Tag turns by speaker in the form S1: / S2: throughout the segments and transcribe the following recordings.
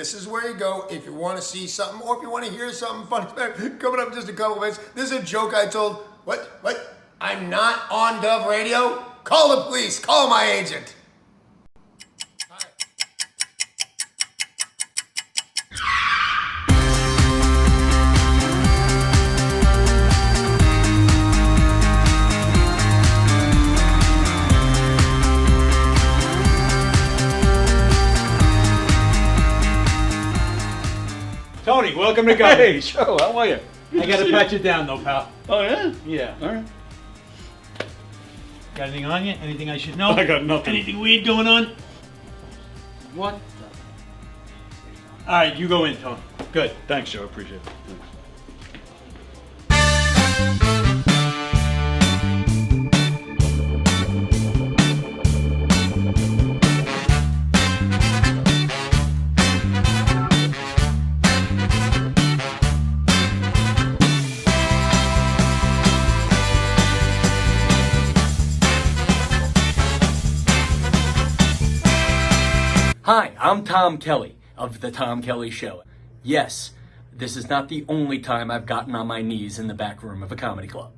S1: this is where you go if you want to see something or if you want to hear something funny. Coming up in just a couple minutes. This is a joke I told. What? I'm not on Dove Radio? Call the police. Call my agent.
S2: Tony, welcome to Gun.
S3: Hey, Joe, how are you?
S2: I gotta pat you down though, pal.
S3: Oh, yeah?
S2: Yeah.
S3: All right.
S2: Got anything on you? Anything I should know?
S3: I got nothing.
S2: Anything weird going on?
S3: What?
S2: All right, you go in, Tony. Good.
S3: Thanks, Joe. Appreciate it. Thanks.
S4: Hi, I'm Tom Kelly of The Tom Kelly Show. Yes, this is not the only time I've gotten on my knees in the back room of a comedy club.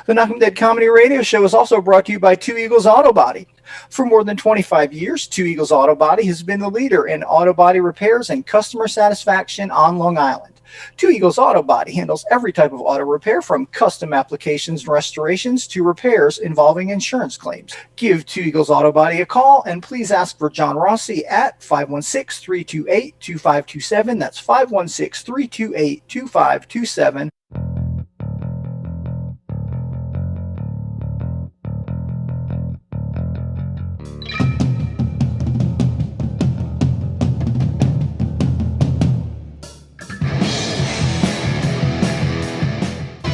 S5: The Knockem Dead Comedy Radio Show is also brought to you by Two Eagles Auto Body. For more than 25 years, Two Eagles Auto Body has been the leader in auto body repairs and customer satisfaction on Long Island. Two Eagles Auto Body handles every type of auto repair from custom applications and restorations to repairs involving insurance claims. Give Two Eagles Auto Body a call and please ask for John Rossi at 516-328-2527. That's 516-328-2527.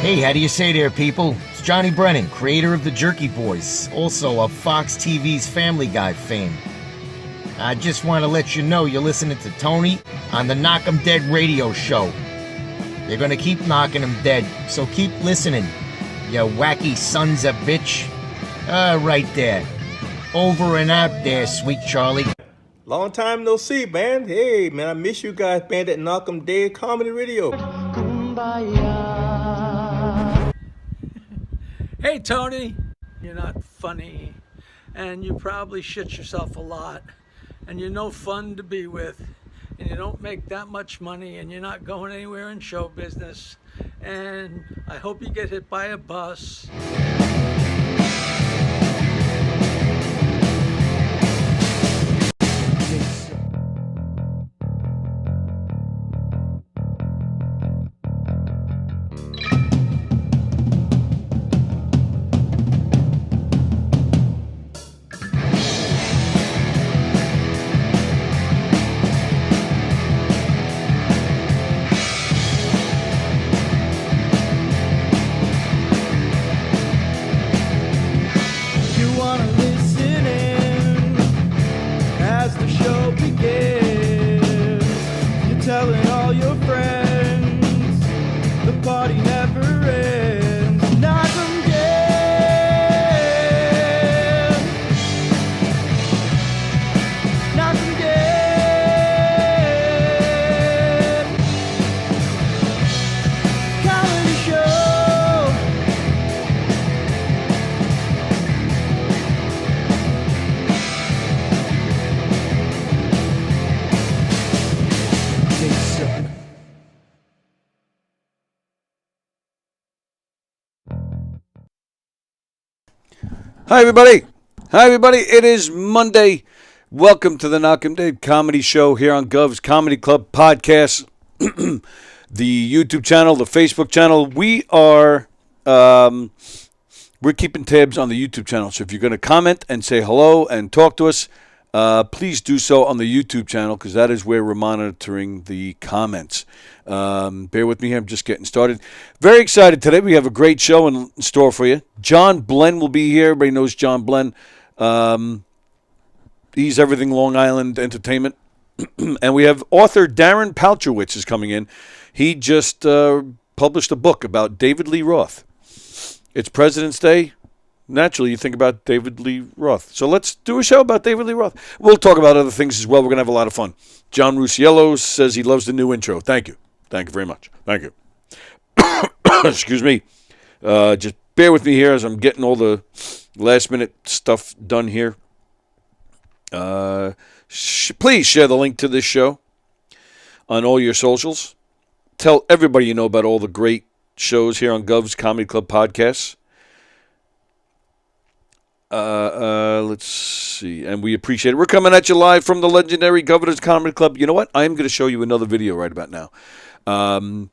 S6: Hey, how do you say there, people? It's Johnny Brennan, creator of the Jerky Boys, also of Fox TV's Family Guy fame. I just want to let you know you're listening to Tony on the Knockem Dead radio show. They're gonna keep knocking them dead, so keep listening, you wacky sons of bitch. Right there. Over and out there, sweet Charlie.
S7: Long time no see, man. Hey, man, I miss you guys, man, at Knockem Dead Comedy Radio.
S8: Hey, Tony, you're not funny, and you probably shit yourself a lot, and you're no fun to be with, and you don't make that much money, and you're not going anywhere in show business, and I hope you get hit by a bus.
S9: Hi, everybody. Hi, everybody. It is Monday. Welcome to the Knockem Day Comedy Show here on Gov's Comedy Club Podcast, the YouTube channel, the Facebook channel. We're keeping tabs on the YouTube channel. So if you're going to comment and say hello and talk to us, please do so on the YouTube channel because that is where we're monitoring the comments. Bear with me here. I'm just getting started. Very excited today. We have a great show in store for you. John Blenn will be here. Everybody knows John Blenn. He's everything Long Island entertainment. And we have author Darren Paltrowitz is coming in. He just published a book about David Lee Roth. It's President's Day. Naturally, you think about David Lee Roth. So let's do a show about David Lee Roth. We'll talk about other things as well. We're going to have a lot of fun. John Rusiello says he loves the new intro. Thank you. Thank you very much. Thank you. Excuse me. Just bear with me here as I'm getting all the last-minute stuff done here. Please share the link to this show on all your socials. Tell everybody you know about all the great shows here on Gov's Comedy Club Podcasts. Let's see. And we appreciate it. We're coming at you live from the legendary Governor's Comedy Club. You know what? I'm going to show you another video right about now. I'm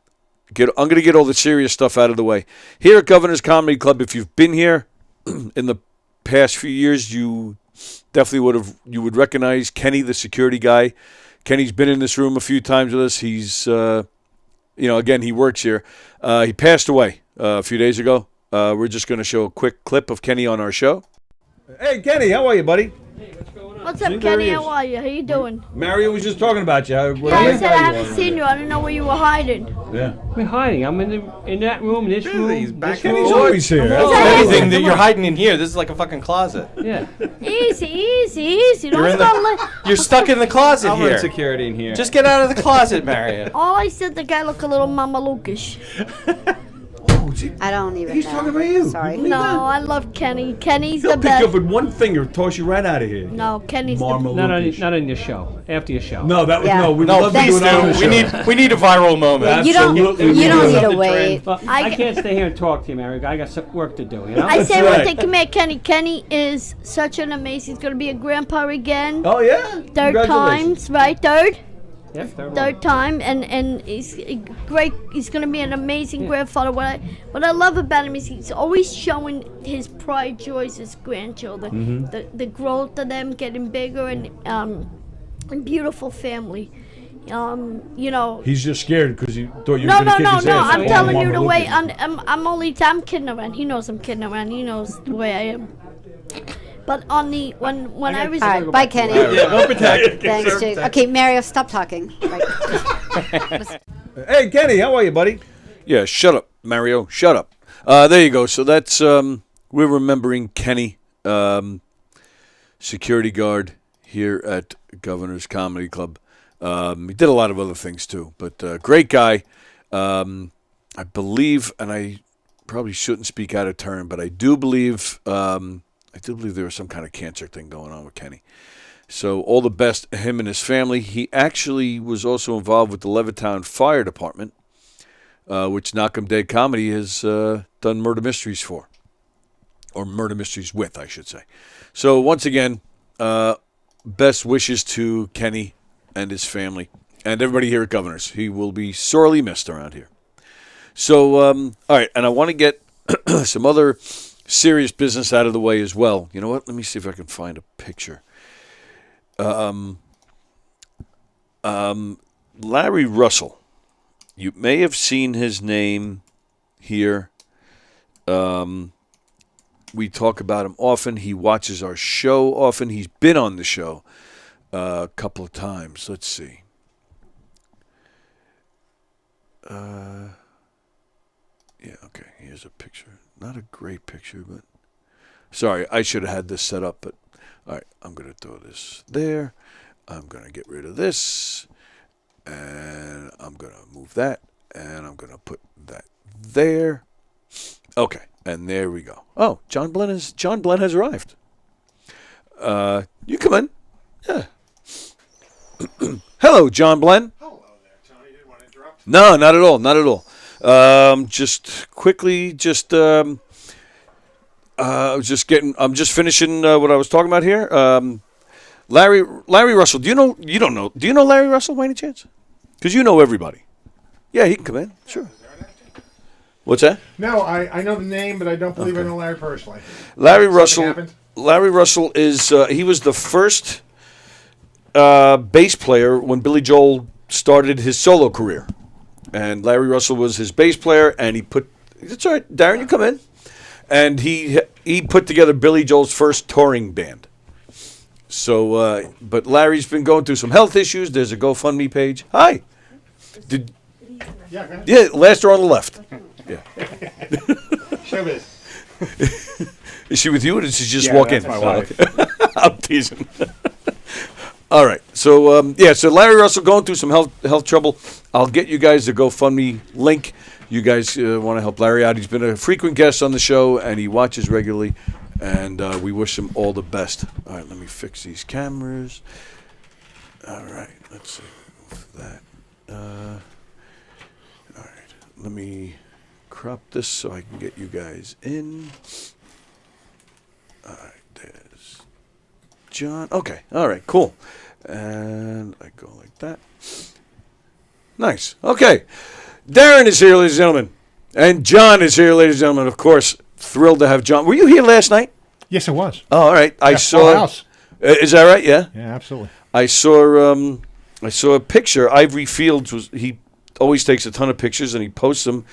S9: going to get all the serious stuff out of the way. Here at Governor's Comedy Club, if you've been here in the past few years, you definitely would recognize Kenny, the security guy. Kenny's been in this room a few times with us. He's, again, he works here. He passed away a few days ago. We're just going to show a quick clip of Kenny on our show. Hey, Kenny, how are you, buddy?
S10: What's up, Kenny? How are you? How you doing?
S9: Mario was just talking about you.
S10: I said I haven't seen you. I didn't know where you were hiding.
S9: Yeah.
S2: We're hiding. I'm in that room, this room.
S7: He's back
S2: this room.
S7: He's
S9: always here.
S7: Anything that you're hiding in here. This is like a fucking closet.
S2: Yeah.
S10: Easy.
S7: You're stuck in the closet
S3: I'm
S7: here.
S3: in security in here.
S7: Just get out of the closet, Mario.
S10: Oh, I said the guy looked a little Mama Lukish.
S11: I don't even
S9: He's
S11: know.
S9: talking about you.
S11: Sorry.
S10: No, I love Kenny. Kenny's
S9: He'll
S10: the
S9: pick you up
S10: best.
S9: with one finger, toss you right out of here.
S10: No, Kenny's
S2: Not
S10: the
S2: on your show. After your show.
S9: No, that was
S11: Yeah.
S9: no. We'd
S7: No,
S9: love to do
S7: please
S9: it on the
S7: do.
S9: show.
S7: We need a viral moment.
S11: You don't
S9: Absolutely.
S11: need to wait.
S2: Well, I can't stay here and talk to you, Mary. I got some work to do, you know?
S10: I say
S9: right.
S10: one thing. Come here, Kenny. Kenny is such an amazing. He's going to be a grandpa again.
S9: Oh yeah.
S10: Third
S9: Congratulations.
S10: times, right? Third
S2: Yep,
S10: third time, and he's great. He's going to be an amazing grandfather. What I love about him is he's always showing his pride, joys, his grandchildren, the growth of them getting bigger and beautiful family.
S9: He's just scared because you thought you were
S10: No,
S9: going to kick his ass.
S10: I'm
S9: Oh,
S10: telling you
S9: Mama
S10: the way.
S9: Lucas.
S10: I'm kidding around. He knows I'm kidding around. He knows the way I am. But on the when I was
S11: All right, bye, Kenny.
S7: Go protect.
S11: Thanks, Jake. Okay, Mario, stop talking. Right.
S9: Hey, Kenny, how are you, buddy? Yeah, shut up, Mario. Shut up. There you go. So that's we're remembering Kenny, security guard here at Governor's Comedy Club. He did a lot of other things too, but great guy. I believe, and I probably shouldn't speak out of turn, but I do believe there was some kind of cancer thing going on with Kenny. So all the best to him and his family. He actually was also involved with the Levittown Fire Department, which Knockem Day Comedy has done murder mysteries for. Or murder mysteries with, I should say. So once again, best wishes to Kenny and his family and everybody here at Governor's. He will be sorely missed around here. So, all right, and I want to get some other serious business out of the way as well. You know what? Let me see if I can find a picture. Larry Russell. You may have seen his name here. We talk about him often. He watches our show often. He's been on the show a couple of times. Let's see. Yeah, okay. Here's a picture. Not a great picture, but sorry, I should have had this set up, but all right, I'm going to throw this there. I'm going to get rid of this, and I'm going to move that, and I'm going to put that there. Okay, and there we go. Oh, John Blenn has arrived. You come in. Yeah. Hello, John Blenn.
S1: Hello there, Tony. Didn't want to interrupt.
S9: No, not at all. Not at all. Just quickly, I'm just finishing what I was talking about here. Larry Russell. Do you know? You don't know. Do you know Larry Russell by any chance? Because you know everybody. Yeah, he can come in. Sure. What's that?
S12: No, I know the name, but I don't believe I know Larry personally.
S9: Larry
S12: Something
S9: Russell.
S12: happened?
S9: Larry Russell is he was the first bass player when Billy Joel started his solo career, and Larry Russell was his bass player, and he put. That's all right, Darren, you come in, and he put together Billy Joel's first touring band. So, but Larry's been going through some health issues. There's a GoFundMe page. Hi. Yeah, last row on the left. Yeah.
S12: Showbiz.
S9: Is she with you, or did she just
S12: Yeah,
S9: walk
S12: that's
S9: in?
S12: my wife.
S9: Okay. I'm teasing. All right. So, so Larry Russell going through some health trouble. I'll get you guys the GoFundMe link. You guys want to help Larry out. He's been a frequent guest on the show, and he watches regularly, and we wish him all the best. All right, let me fix these cameras. All right, let's see. That. All right, let me crop this so I can get you guys in. All right, there's John. Okay, all right, cool. And I go like that. Nice. Okay. Darren is here, ladies and gentlemen. And John is here, ladies and gentlemen. Of course, thrilled to have John. Were you here last night?
S12: Yes, it was.
S9: Oh, all right. I saw.
S12: House.
S9: Is that right? Yeah.
S12: Yeah, absolutely.
S9: I saw a picture. Ivory Fields he always takes a ton of pictures and he posts them.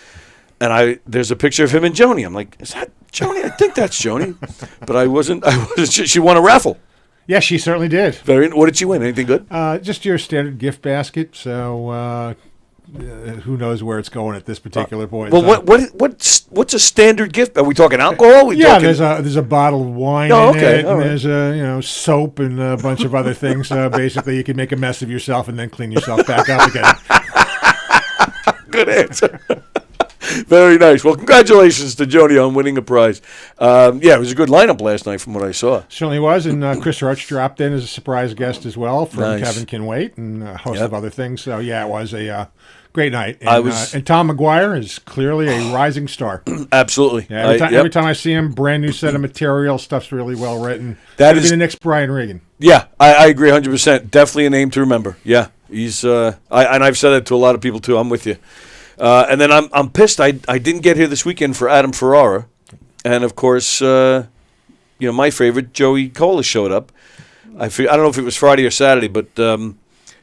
S9: And there's a picture of him and Joni. I'm like, is that Joni? I think that's Joni. But I wasn't sure. She won a raffle.
S12: Yeah, she certainly did.
S9: What did she win? Anything good?
S12: Just your standard gift basket. So who knows where it's going at this particular point?
S9: Well, what's a standard gift? Are we talking alcohol?
S12: There's a bottle of wine in it, and
S9: right.
S12: there's a soap and a bunch of other things. Basically, you can make a mess of yourself and then clean yourself back up again.
S9: Good answer. Very nice. Well, congratulations to Joni on winning a prize. It was a good lineup last night from what I saw.
S12: Certainly was, and Chris Roach dropped in as a surprise guest as well from
S9: Nice.
S12: Kevin Can Wait and a host of other things. So, it was a great night. And, and Tom McGuire is clearly a rising star.
S9: Absolutely.
S12: Yeah, every time I see him, brand new set of material, stuff's really well written.
S9: That
S12: Could
S9: is
S12: be the next Brian Regan.
S9: Yeah, I agree 100%. Definitely a name to remember. Yeah, he's. And I've said that to a lot of people too. I'm with you. And then I'm pissed. I didn't get here this weekend for Adam Ferrara, and of course, my favorite Joey Cola showed up. I don't know if it was Friday or Saturday, but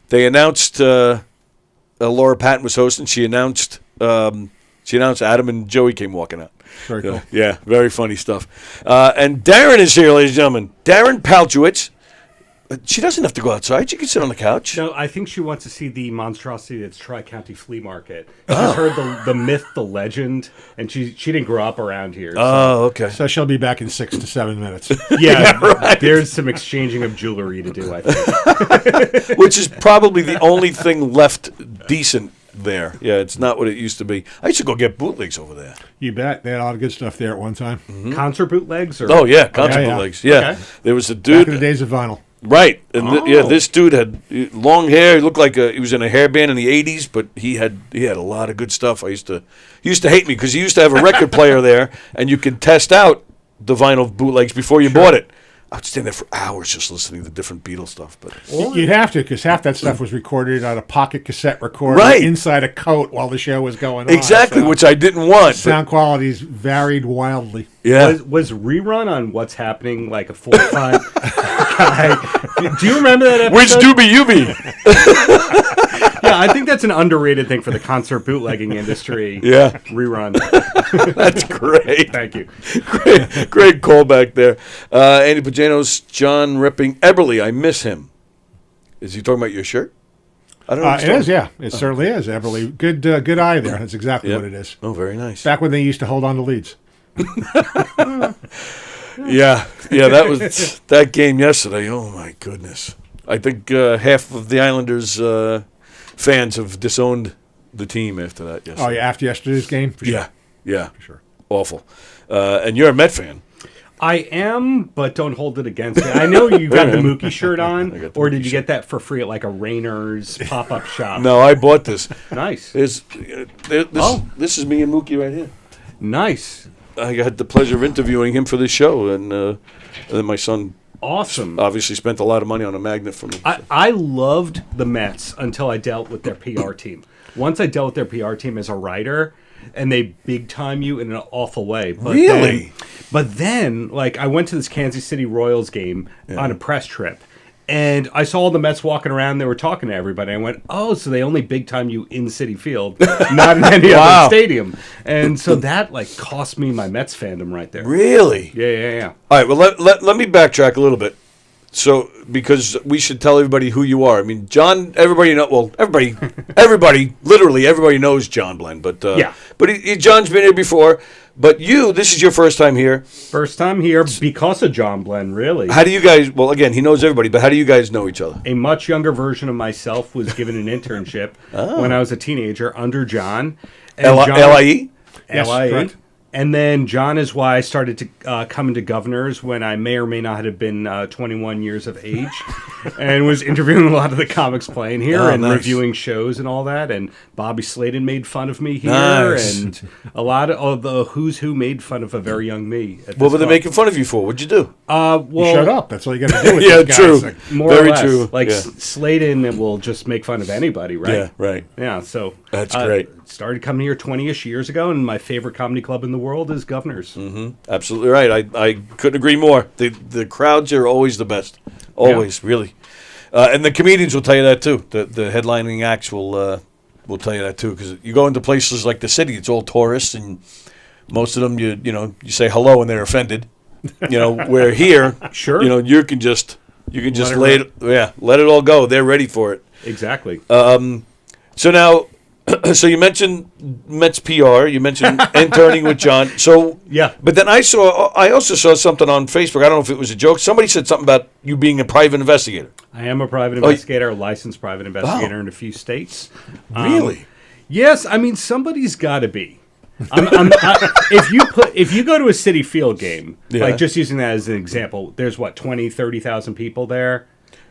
S9: they announced Laura Patton was hosting. She announced Adam and Joey came walking out.
S12: Very cool.
S9: Yeah, very funny stuff. And Darren is here, ladies and gentlemen. Darren Paltrowitz. She doesn't have to go outside. She can sit on the couch.
S13: No, I think she wants to see the monstrosity that's Tri-County Flea Market. She's heard the myth, the legend, and she didn't grow up around here.
S9: Oh, okay.
S12: So she'll be back in 6 to 7 minutes.
S13: Yeah, right. There's some exchanging of jewelry to do, I think.
S9: Which is probably the only thing left decent there. Yeah, it's not what it used to be. I used to go get bootlegs over there.
S12: You bet. They had a lot of good stuff there at one time.
S9: Mm-hmm.
S13: Concert bootlegs? Or?
S9: Oh, yeah, concert bootlegs. Yeah.
S13: Okay.
S9: There was a dude.
S12: Back in the days of vinyl.
S9: Right. And this dude had long hair. He looked like he was in a hair band in the 80s, but he had a lot of good stuff. He used to hate me because he used to have a record player there, and you could test out the vinyl bootlegs before you bought it. I would stand there for hours just listening to different Beatles stuff. But
S12: you'd have to, because half that stuff was recorded on a pocket cassette recorder inside a coat while the show was going on.
S9: Exactly,
S12: so
S9: which I didn't want.
S12: Sound qualities varied wildly.
S9: Yeah.
S13: Was Rerun on What's Happening like a full-time guy? Do you remember that episode?
S9: Which doobie you be?
S13: Yeah, I think that's an underrated thing for the concert bootlegging industry.
S9: Yeah.
S13: Rerun.
S9: That's great.
S13: Thank you.
S9: Great callback there. Andy Pagano's John ripping Eberly. I miss him. Is he talking about your shirt? I don't know.
S12: It is, yeah. It certainly is, Everly. Good eye there. That's exactly what it is.
S9: Oh, very nice.
S12: Back when they used to hold on to leads.
S9: Yeah, that was that game yesterday. Oh, my goodness. I think half of the Islanders fans have disowned the team after that yesterday.
S12: Oh, yeah, after yesterday's game? For sure.
S9: Yeah.
S12: For sure.
S9: Awful. And you're a Met fan.
S13: I am, but don't hold it against me. I know you got the Mookie shirt on, or did you get that for free at like a Rainer's pop-up shop?
S9: No, I bought this.
S13: Nice.
S9: This is me and Mookie right here.
S13: Nice.
S9: I had the pleasure of interviewing him for this show, and then my son obviously spent a lot of money on a magnet from him.
S13: I loved the Mets until I dealt with their PR team. Once I dealt with their PR team as a writer, and they big time you in an awful way. But
S9: really?
S13: But then, like, I went to this Kansas City Royals game on a press trip, and I saw all the Mets walking around. They were talking to everybody. I went, oh, so they only big time you in Citi Field, not in any other stadium. And so that, like, cost me my Mets fandom right there.
S9: Really?
S13: Yeah.
S9: All right, well, let me backtrack a little bit. So, because we should tell everybody who you are. I mean, John, everybody literally everybody knows John Blenn. But John's been here before. But this is your first time here.
S13: First time here because of John Blenn, really.
S9: How do you guys, well, again, he knows everybody, but how do you guys know each other?
S13: A much younger version of myself was given an internship when I was a teenager under John.
S9: LIE?
S12: Yes,
S13: LIE.
S12: correct.
S13: And then John is why I started to come into Governors when I may or may not have been 21 years of age and was interviewing a lot of the comics playing here and reviewing shows and all that. And Bobby Sladen made fun of me here. And a lot of the who's who made fun of a very young me.
S9: What were they making fun of you for? What'd you do?
S12: You shut up. That's all you got to do with
S9: yeah,
S12: these
S9: true.
S12: guys.
S13: More or less. True. Like Sladen will just make fun of anybody, right?
S9: Yeah, right.
S13: Yeah, so
S9: that's great.
S13: Started coming here 20-ish years ago, and my favorite comedy club in the world is Governors.
S9: Mm-hmm. Absolutely right. I couldn't agree more. The crowds are always the best. Always, really. And the comedians will tell you that too. The headlining acts will tell you that too. Because you go into places like the city, it's all tourists, and most of them you say hello and they're offended. Where here,
S13: sure,
S9: you can just let it all go. They're ready for it.
S13: Exactly.
S9: So now. So you mentioned Mets PR. You mentioned interning with John. So
S13: yeah,
S9: but then I also saw something on Facebook. I don't know if it was a joke. Somebody said something about you being a private investigator.
S13: I am a private investigator, a licensed private investigator in a few states.
S9: Really?
S13: Yes. I mean, somebody's got to be. If you go to a Citi Field game, like just using that as an example, there's 30,000 people there.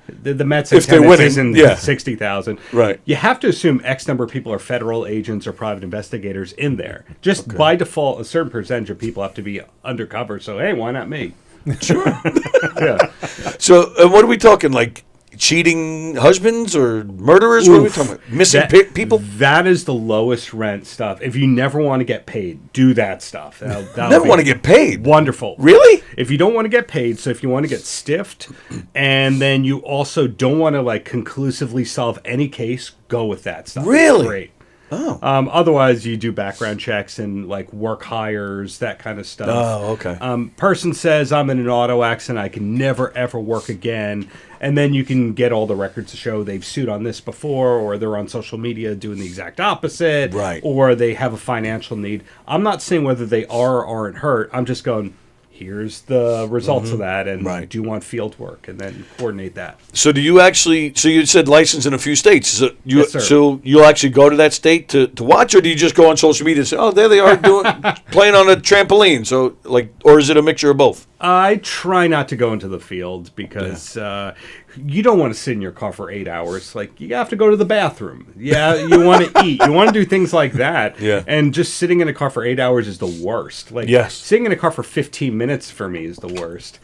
S13: The Mets
S9: if they're winning,
S13: 60,000.
S9: Right.
S13: You have to assume X number of people are federal agents or private investigators in there. Just by default, a certain percentage of people have to be undercover. So hey, why not me?
S9: Sure.
S13: Yeah.
S9: So what are we talking? Like cheating husbands or murderers? What are we talking about? Missing people?
S13: That is the lowest rent stuff. If you never want to get paid, do that stuff.
S9: Never want to get paid?
S13: Wonderful.
S9: Really?
S13: If you don't want to get paid, so if you want to get stiffed, and then you also don't want to conclusively solve any case, go with that stuff.
S9: Really?
S13: It's great.
S9: Oh.
S13: Otherwise, you do background checks and work hires, that kind of stuff.
S9: Oh, okay.
S13: Person says, I'm in an auto accident, I can never ever work again. And then you can get all the records to show they've sued on this before, or they're on social media doing the exact opposite,
S9: right?
S13: Or they have a financial need. I'm not saying whether they are or aren't hurt. I'm just going, here's the results of that, and do you want field work, and then coordinate that.
S9: So do you actually? So you said license in a few states. So
S13: yes, sir.
S9: So you'll actually go to that state to watch, or do you just go on social media and say, "Oh, there they are playing on a trampoline"? So or is it a mixture of both?
S13: I try not to go into the field because you don't want to sit in your car for 8 hours. You have to go to the bathroom. Yeah, you want to eat. You want to do things like that.
S9: Yeah.
S13: And just sitting in a car for 8 hours is the worst.
S9: Yes.
S13: Sitting in a car for 15 minutes for me is the worst.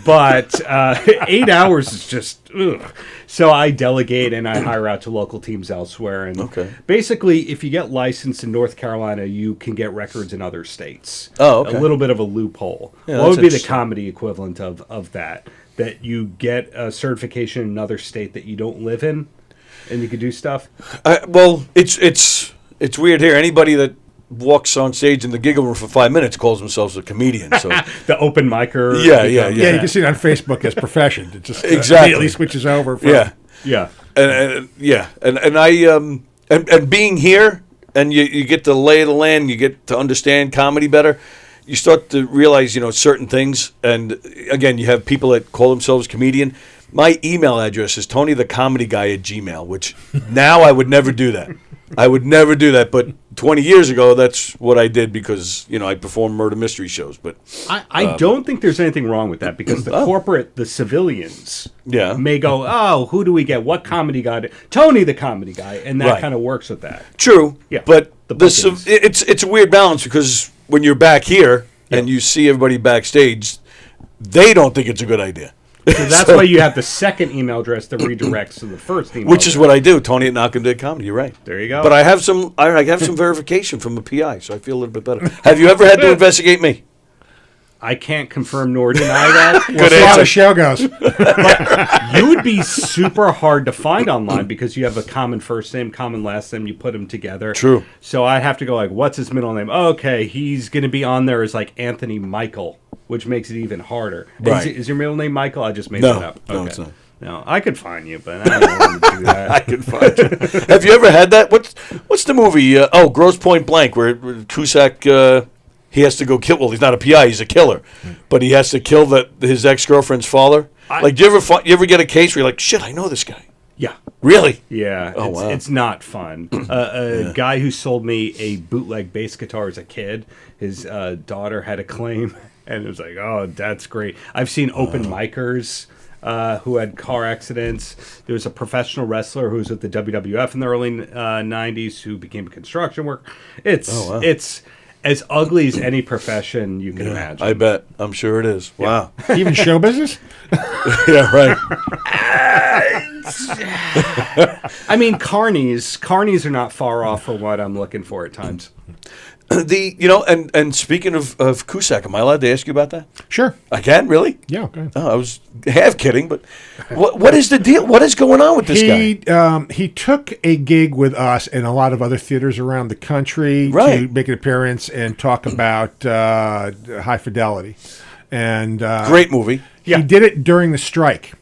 S13: But 8 hours is just, ugh. So I delegate and I hire out to local teams elsewhere. And basically, if you get licensed in North Carolina, you can get records in other states.
S9: Oh, okay.
S13: A little bit of a loophole.
S9: Yeah,
S13: what would be the comedy equivalent of that? That you get a certification in another state that you don't live in, and you can do stuff.
S9: Well, it's weird here. Anybody that walks on stage in the giggle room for 5 minutes calls themselves a comedian. So
S13: the open micer.
S9: Yeah.
S12: You can see it on Facebook as profession. It just
S9: exactly
S12: immediately switches over. From,
S9: and being here, and you get the lay of the land, you get to understand comedy better. You start to realize, certain things. And again, you have people that call themselves comedian. My email address is TonyTheComedyGuy@gmail.com, which now I would never do that. I would never do that. But 20 years ago, that's what I did because, I perform murder mystery shows. But
S13: I don't think there's anything wrong with that because the corporate, the civilians may go, oh, who do we get? What comedy guy? Tony the Comedy Guy. And that kind of works with that.
S9: True.
S13: Yeah.
S9: But it's a weird balance because when you're back here, and you see everybody backstage, they don't think it's a good idea.
S13: So that's why you have the second email address that redirects to the first email
S9: Which is
S13: address.
S9: what I do, Tony at Knockem.com. You're right.
S13: There you go.
S9: But I have some verification from a PI, so I feel a little bit better. Have you ever had to investigate me?
S13: I can't confirm nor deny that.
S12: We'll see how the show goes.
S13: You would be super hard to find online because you have a common first name, common last name. You put them together.
S9: True.
S13: So I have to go like, what's his middle name? Okay, he's going to be on there as like Anthony Michael, which makes it even harder.
S9: Right.
S13: Is your middle name Michael? I just made
S9: No.
S13: that up.
S9: No,
S13: Okay.
S9: it's not.
S13: No, I could find you, but I don't want to do that.
S9: I can find you. Have you ever had that? What's the movie? Gross Point Blank, where Cusack he has to go kill. Well, he's not a PI; he's a killer, but he has to kill his ex-girlfriend's father. Do you ever get a case where you're like, shit, I know this guy?
S13: Yeah.
S9: Really?
S13: Yeah.
S9: Oh, wow.
S13: It's not fun. A guy who sold me a bootleg bass guitar as a kid, his daughter had a claim, and it was like, oh, that's great. I've seen open micers who had car accidents. There was a professional wrestler who was with the WWF in the early 90s who became a construction worker. It's as ugly as any profession you can imagine.
S9: I bet. I'm sure it is. Wow.
S12: Even show business?
S9: Yeah, right.
S13: I mean, carnies are not far off for what I'm looking for at times.
S9: And speaking of Cusack, am I allowed to ask you about that?
S12: Sure.
S9: I can, really?
S12: Yeah, go ahead.
S9: Oh, I was half kidding, but what is the deal? What is going on with this guy?
S12: He took a gig with us and a lot of other theaters around the country to make an appearance and talk about High Fidelity. And
S9: great movie.
S12: He did it during the strike.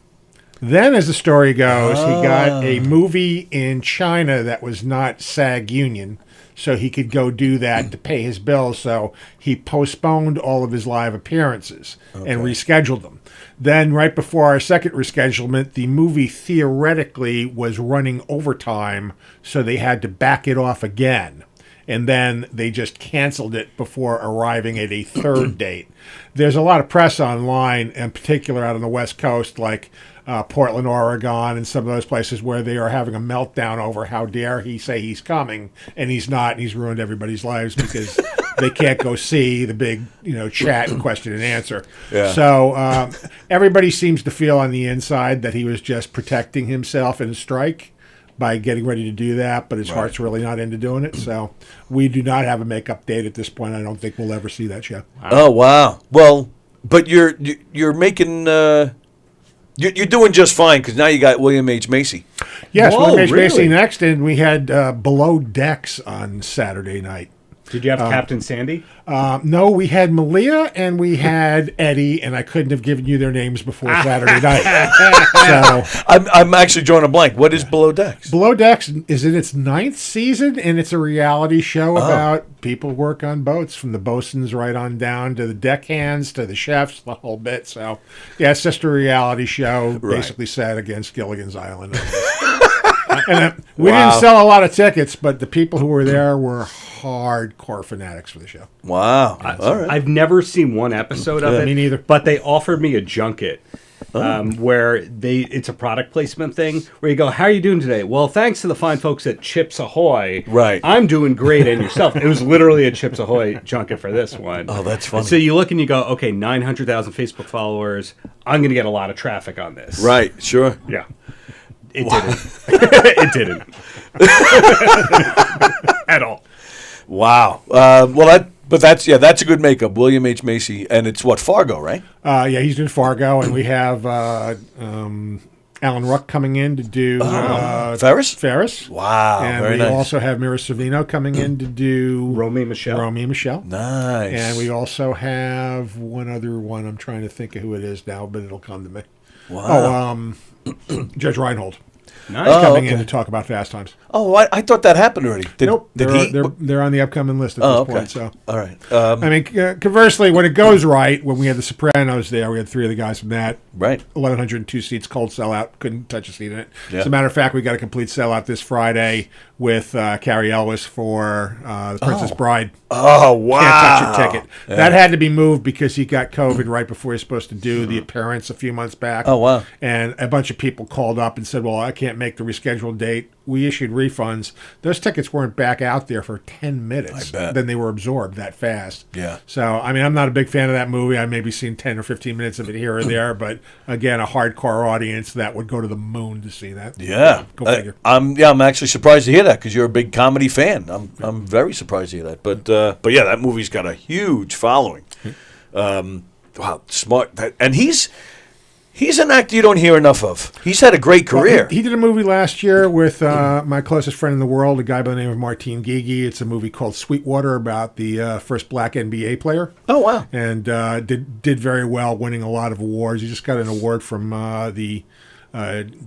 S12: Then, as the story goes, he got a movie in China that was not SAG union, so he could go do that to pay his bills. So he postponed all of his live appearances and rescheduled them. Then, right before our second reschedulement, the movie theoretically was running overtime, so they had to back it off again. And then they just canceled it before arriving at a third date. There's a lot of press online, in particular out on the West Coast, like Portland, Oregon, and some of those places where they are having a meltdown over how dare he say he's coming, and he's not, and he's ruined everybody's lives because they can't go see the big, chat and question and answer.
S9: Yeah.
S12: So everybody seems to feel on the inside that he was just protecting himself in a strike by getting ready to do that, but his heart's really not into doing it. So we do not have a makeup date at this point. I don't think we'll ever see that show.
S9: Oh, wow. Well, but you're making you're doing just fine because now you got William H. Macy.
S12: Yes,
S13: Whoa,
S12: William H. Macy
S13: really?
S12: next, and we had Below Decks on Saturday night.
S13: Did you have Captain Sandy?
S12: No, we had Malia and we had Eddie, and I couldn't have given you their names before Saturday night. So
S9: I'm actually drawing a blank. What is Below Decks?
S12: Below Decks is in its 9th season, and it's a reality show about people who work on boats, from the bosuns right on down to the deckhands to the chefs, the whole bit. So, yeah, it's just a reality show basically set against Gilligan's Island. And we didn't sell a lot of tickets, but the people who were there were hardcore fanatics for the show.
S9: Wow. All right.
S13: I've never seen one episode of it.
S12: Me neither.
S13: But they offered me a junket where it's a product placement thing where you go, how are you doing today? Well, thanks to the fine folks at Chips Ahoy.
S9: Right.
S13: I'm doing great, and yourself. It was literally a Chips Ahoy junket for this one.
S9: Oh, that's funny.
S13: So you look and you go, okay, 900,000 Facebook followers. I'm going to get a lot of traffic on this.
S9: Right. Sure.
S13: Yeah. It didn't. It didn't. At all.
S9: Wow. That's a good makeup. William H. Macy, and it's Fargo, right?
S12: Yeah, he's doing Fargo, and we have Alan Ruck coming in to do
S9: Ferris. Wow,
S12: and
S9: very
S12: we
S9: nice.
S12: also have Mira Sorvino coming in to do
S13: Romy Michelle.
S9: Nice.
S12: And we also have one other one. I'm trying to think of who it is now, but it'll come to me.
S9: Wow.
S12: Judge Reinhold.
S13: Nice.
S12: He's coming in to talk about Fast Times.
S9: Oh, I thought that happened already.
S12: Nope. They're on the upcoming list at this point. So,
S9: all right.
S12: I mean, conversely, when it goes right, when we had The Sopranos there, we had 3 of the guys from that.
S9: Right.
S12: 1,102 seats, cold sellout. Couldn't touch a seat in it.
S9: Yeah.
S12: As a matter of fact, we got a complete sellout this Friday with Carrie Elwes for The Princess Bride.
S9: Oh, wow.
S12: Can't touch your ticket.
S9: Yeah.
S12: That had to be moved because he got COVID right before he was supposed to do the appearance a few months back.
S9: Oh, wow.
S12: And a bunch of people called up and said, well, can't make the rescheduled date. We issued refunds. Those tickets weren't back out there for 10 minutes.
S9: I bet.
S12: Then they were absorbed that fast.
S9: Yeah.
S12: So, I mean, I'm not a big fan of that movie. I've maybe seen 10 or 15 minutes of it here or there, but again, a hardcore audience that would go to the moon to see that.
S9: Yeah.
S12: Go figure.
S9: I'm actually surprised to hear that because you're a big comedy fan. I'm very surprised to hear that. But yeah, that movie's got a huge following. Wow, smart. And he's an actor you don't hear enough of. He's had a great career.
S12: Well, he did a movie last year with my closest friend in the world, a guy by the name of Martin Gigi. It's a movie called Sweetwater about the first black NBA player.
S9: Oh, wow.
S12: And did very well, winning a lot of awards. He just got an award from the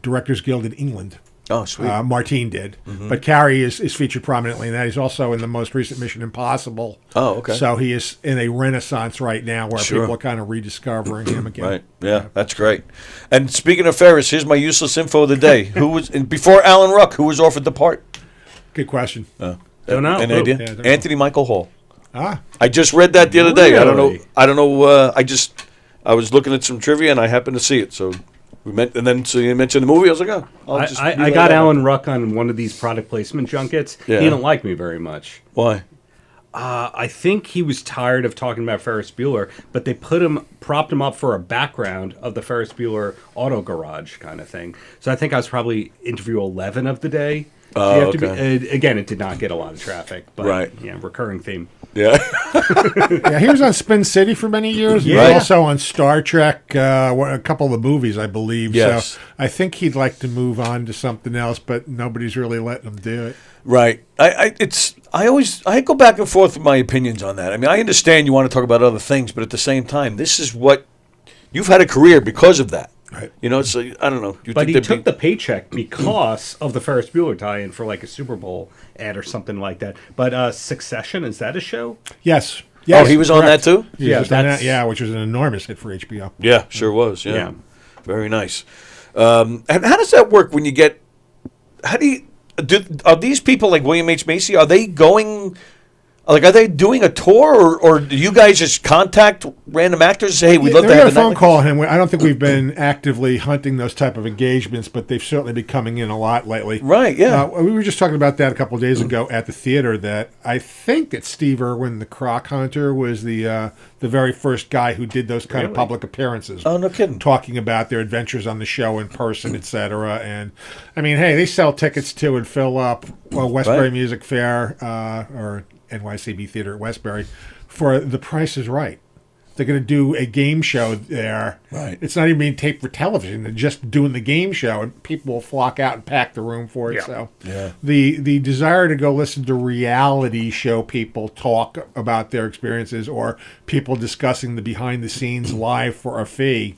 S12: Directors Guild in England.
S9: Oh, sweet.
S12: Martin did. But Carrie is featured prominently in that. He's also in the most recent Mission Impossible.
S9: Oh, okay.
S12: So he is in a renaissance right now where
S9: Sure.
S12: people are kind of rediscovering him again.
S9: Right. Yeah, that's great. And speaking of Ferris, here's my useless info of the day. Who was before Alan Ruck? Who was offered the part?
S12: Good question.
S13: Don't know.
S9: Any idea?
S12: Yeah, don't know.
S9: Anthony Michael Hall.
S12: Ah.
S9: I just read that the other day. I don't
S13: Really?
S9: know. I was looking at some trivia and I happened to see it. So so you mentioned the movie. I was like,
S13: I got Alan Ruck on one of these product placement junkets.
S9: Yeah.
S13: He didn't like me very much.
S9: Why?
S13: I think he was tired of talking about Ferris Bueller, but they propped him up for a background of the Ferris Bueller auto garage kind of thing. So I think I was probably interview 11 of the day. So you have to be, again, it did not get a lot of traffic, but
S9: Right.
S13: yeah, recurring theme.
S9: Yeah.
S12: Yeah, he was on Spin City for many years. He was also on Star Trek, a couple of the movies, I believe.
S9: Yes.
S12: So I think he'd like to move on to something else, but nobody's really letting him do it.
S9: Right. I go back and forth with my opinions on that. I mean, I understand you want to talk about other things, but at the same time, this is what you've had a career because of that.
S12: Right.
S9: You know, so I don't know.
S13: But he took the paycheck because of the Ferris Bueller tie-in for like a Super Bowl ad or something like that. But Succession, is that a show?
S12: Yes.
S9: Oh, he was on that too?
S12: He was on that, yeah, which was an enormous hit for HBO.
S9: Yeah, sure was. Yeah. Very nice. And how does that work when you get? Are these people like William H. Macy? Are they going? Like, are they doing a tour, or do you guys just contact random actors and say, "Hey, we'd love to have
S12: a phone
S9: night
S12: call him. I don't think we've been actively hunting those type of engagements, but they've certainly been coming in a lot lately.
S9: Right? Yeah.
S12: We were just talking about that a couple of days ago at the theater. That I think that Steve Irwin, the Croc Hunter, was the very first guy who did those kind of public appearances.
S9: Oh, no kidding!
S12: Talking about their adventures on the show in person, etc. And I mean, hey, they sell tickets to and fill up Westbury Music Fair or NYCB Theater at Westbury for The Price is Right. They're going to do a game show there.
S9: Right.
S12: It's not even being taped for television. They're just doing the game show, and people will flock out and pack the room for it.
S13: Yeah.
S12: So
S9: Yeah.
S12: the desire to go listen to reality show people talk about their experiences or people discussing the behind the scenes live for a fee,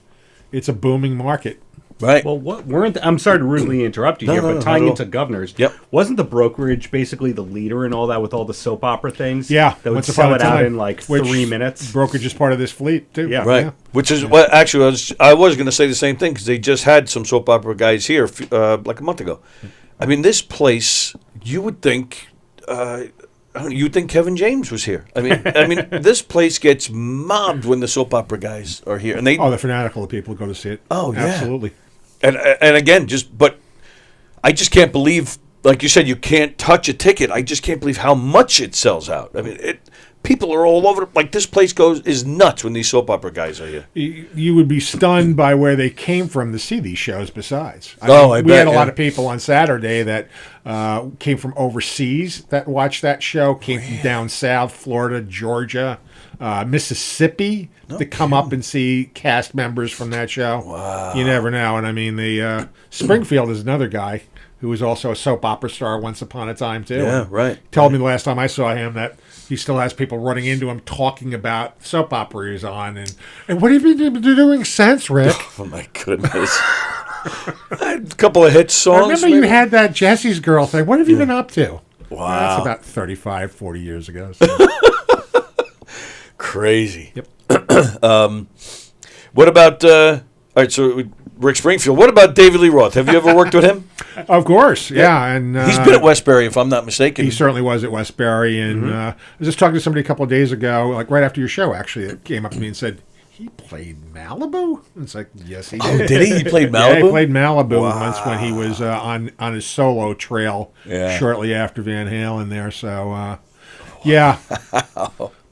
S12: it's a booming market.
S9: Right.
S13: Well, I'm sorry to rudely interrupt you here, but tying into Governors, wasn't the brokerage basically the leader in all that with all the soap opera things?
S12: Yeah.
S13: That would
S12: Once
S13: sell
S12: upon a
S13: it out
S12: time,
S13: in like
S12: which
S13: 3 minutes.
S12: Brokerage is part of this fleet, too.
S13: Yeah.
S9: Right.
S12: Yeah.
S9: Which is what actually I was going to say the same thing because they just had some soap opera guys here like a month ago. I mean, this place, you would think. You'd think Kevin James was here. I mean, this place gets mobbed when the soap opera guys are here, and
S12: they're fanatical. The people who go to see it.
S9: Oh, yeah.
S12: Absolutely.
S9: And again, but I just can't believe, like you said, you can't touch a ticket. I just can't believe how much it sells out. I mean, people are all over. Like this place is nuts when these soap opera guys are here.
S12: You would be stunned by where they came from to see these shows. Besides,
S9: I bet,
S12: we had a lot of people on Saturday that came from overseas that watched that show. Came from down south, Florida, Georgia, Mississippi, to come up and see cast members from that show.
S9: Wow.
S12: You never know. And I mean, the Springfield is another guy who was also a soap opera star once upon a time, too.
S9: Yeah,
S12: and
S9: right.
S12: Told me the last time I saw him that he still has people running into him talking about soap opera he's on. And what have you been doing since, Rick?
S9: Oh, my goodness. A couple of hit songs.
S12: I remember you had that Jesse's Girl thing. What have you been up to?
S9: Wow.
S12: That's about 35, 40 years ago. So.
S9: Crazy.
S12: Yep.
S9: What about, all right, so Rick Springfield. What about David Lee Roth? Have you ever worked with him?
S12: Of course, yeah. And
S9: he's been at Westbury, if I'm not mistaken.
S12: He certainly was at Westbury. And I was just talking to somebody a couple of days ago, like right after your show, actually, that came up to me and said, he played Malibu? It's like, yes, he did.
S9: Oh, did he? He played
S12: Yeah, he
S9: Malibu?
S12: played Malibu once when he was on his solo trail shortly after Van Halen there. So, yeah.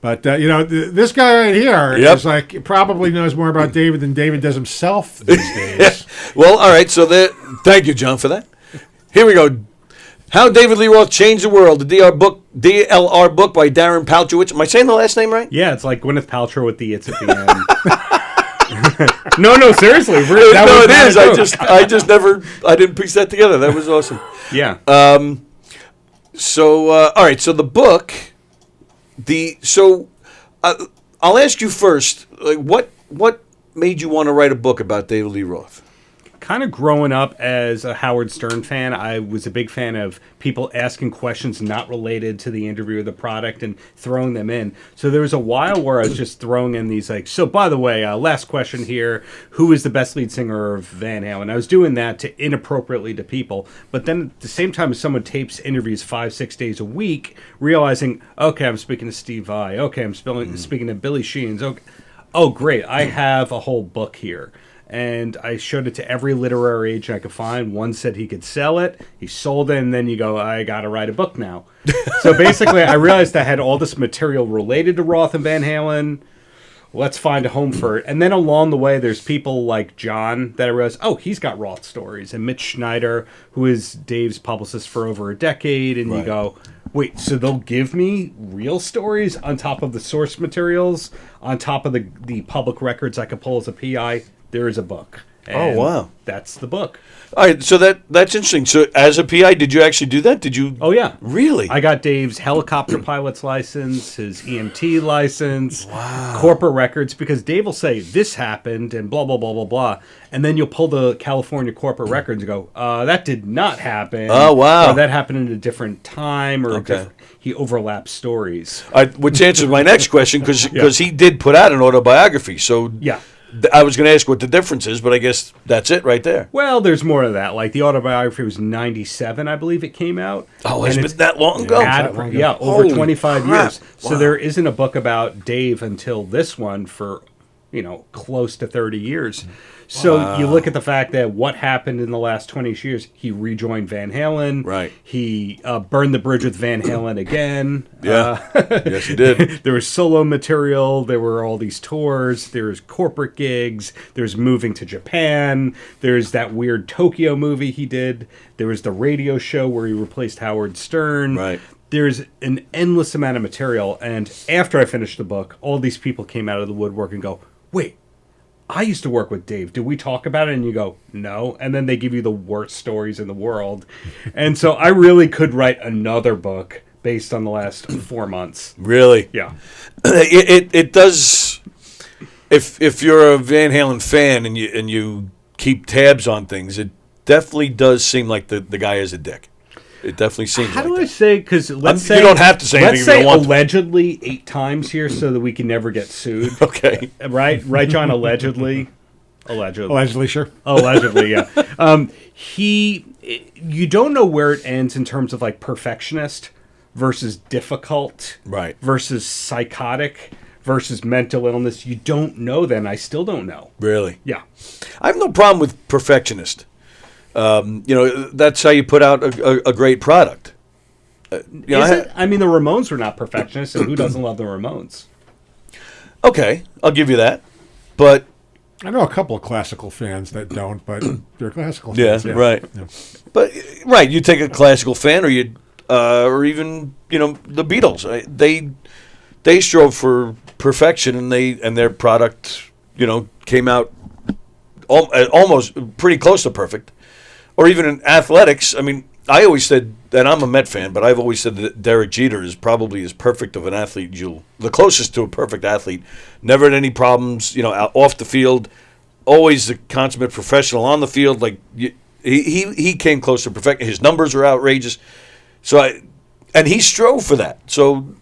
S12: But, this guy right here is like, probably knows more about David than David does himself these days.
S9: Well, all right. So thank you, John, for that. Here we go. How David Lee Roth Changed the World, the DLR book by Darren Paltrowitz. Am I saying the last name right?
S13: Yeah, it's like Gwyneth Paltrow with the "it's" at the end. No, seriously.
S9: It is. I just never. I didn't piece that together. That was awesome.
S13: Yeah.
S9: So all right. So the book. I'll ask you first. Like, what made you want to write a book about David Lee Roth?
S13: Kind of growing up as a Howard Stern fan, I was a big fan of people asking questions not related to the interview or the product and throwing them in. So there was a while where I was just throwing in these like, so by the way, last question here, who is the best lead singer of Van Halen? I was doing that to inappropriately to people, but then at the same time as someone tapes interviews 5-6 days a week, realizing, okay, I'm speaking to Steve Vai, okay, I'm speaking to Billy Sheehan's, okay, oh great, I have a whole book here. And I showed it to every literary agent I could find. One said he could sell it. He sold it, and then you go, I got to write a book now. So basically, I realized I had all this material related to Roth and Van Halen. Let's find a home for it. And then along the way, there's people like John that I realized, oh, he's got Roth stories. And Mitch Schneider, who is Dave's publicist for over a decade. And you go, wait, so they'll give me real stories on top of the source materials, on top of the public records I could pull as a PI? There is a book. And
S9: wow.
S13: That's the book.
S9: All right, so that's interesting. So as a PI, did you actually do that? Did you?
S13: Oh, yeah.
S9: Really?
S13: I got Dave's helicopter pilot's license, his EMT license, corporate records, because Dave will say, this happened, and blah, blah, blah, blah, blah. And then you'll pull the California corporate records and go, that did not happen.
S9: Oh, wow.
S13: Or that happened in a different time, or he overlaps stories.
S9: Which answers my next question, because he did put out an autobiography. So
S13: yeah.
S9: I was going to ask what the difference is, but I guess that's it right there.
S13: Well, there's more of that. Like the autobiography was 97, I believe it came out.
S9: Oh, it's been that long ago?
S13: Yeah, over
S9: Holy
S13: 25
S9: crap.
S13: years.
S9: Wow.
S13: So there isn't a book about Dave until this one for, close to 30 years. So you look at the fact that what happened in the last 20 years, he rejoined Van Halen.
S9: Right.
S13: He burned the bridge with Van Halen again.
S9: Yeah. Yes, he did.
S13: There was solo material. There were all these tours. There's corporate gigs. There's moving to Japan. There's that weird Tokyo movie he did. There was the radio show where he replaced Howard Stern.
S9: Right.
S13: There's an endless amount of material. And after I finished the book, all these people came out of the woodwork and go, wait, I used to work with Dave. Did we talk about it? And you go, no. And then they give you the worst stories in the world. And so I really could write another book based on the last 4 months.
S9: Really?
S13: Yeah.
S9: It does. If you're a Van Halen fan and you keep tabs on things, it definitely does seem like the guy is a dick. It definitely seems.
S13: How
S9: like
S13: do I say? Because let's say
S9: you don't have to say anything.
S13: Let's say
S9: if you don't want
S13: allegedly 8 times here, so that we can never get sued.
S9: Okay.
S13: Right, John. Allegedly.
S12: Allegedly, sure.
S13: Allegedly, yeah. You don't know where it ends in terms of like perfectionist versus difficult,
S9: right?
S13: Versus psychotic versus mental illness. You don't know. Then I still don't know.
S9: Really?
S13: Yeah.
S9: I have no problem with perfectionist. That's how you put out a great product.
S13: I mean, the Ramones were not perfectionists, and who doesn't love the Ramones?
S9: Okay, I'll give you that. But
S12: I know a couple of classical fans that don't, but they're classical
S9: yeah,
S12: fans. Yeah,
S9: right.
S12: Yeah.
S9: But right, you take a classical fan, or even the Beatles. They strove for perfection, and their product came out almost pretty close to perfect. Or even in athletics, I mean, I always said, and I'm a Met fan, but I've always said that Derek Jeter is probably as perfect of an athlete the closest to a perfect athlete. Never had any problems, off the field. Always the consummate professional on the field. Like he came close to perfection. His numbers are outrageous. And he strove for that. So,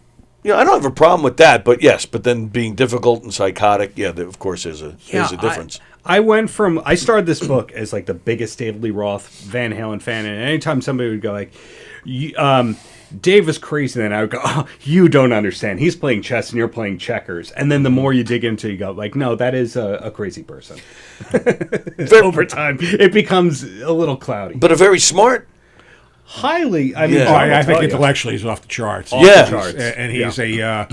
S9: I don't have a problem with that, but yes, but then being difficult and psychotic, of course, there's a difference.
S13: I started this book as like the biggest David Lee Roth Van Halen fan, and anytime somebody would go like, Dave is crazy, then I would go, oh, you don't understand. He's playing chess and you're playing checkers. And then the more you dig into it, you go like, no, that is a crazy person. Over time, it becomes a little cloudy.
S9: But a very smart.
S13: Highly,
S12: I think intellectually he's off the charts. And he's a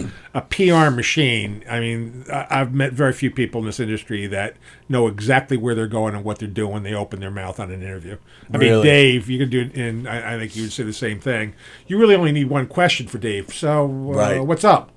S12: PR machine. I mean, I've met very few people in this industry that know exactly where they're going and what they're doing when they open their mouth on an interview. I mean, Dave, you can do it, and I think you would say the same thing. You really only need one question for Dave. So, what's up?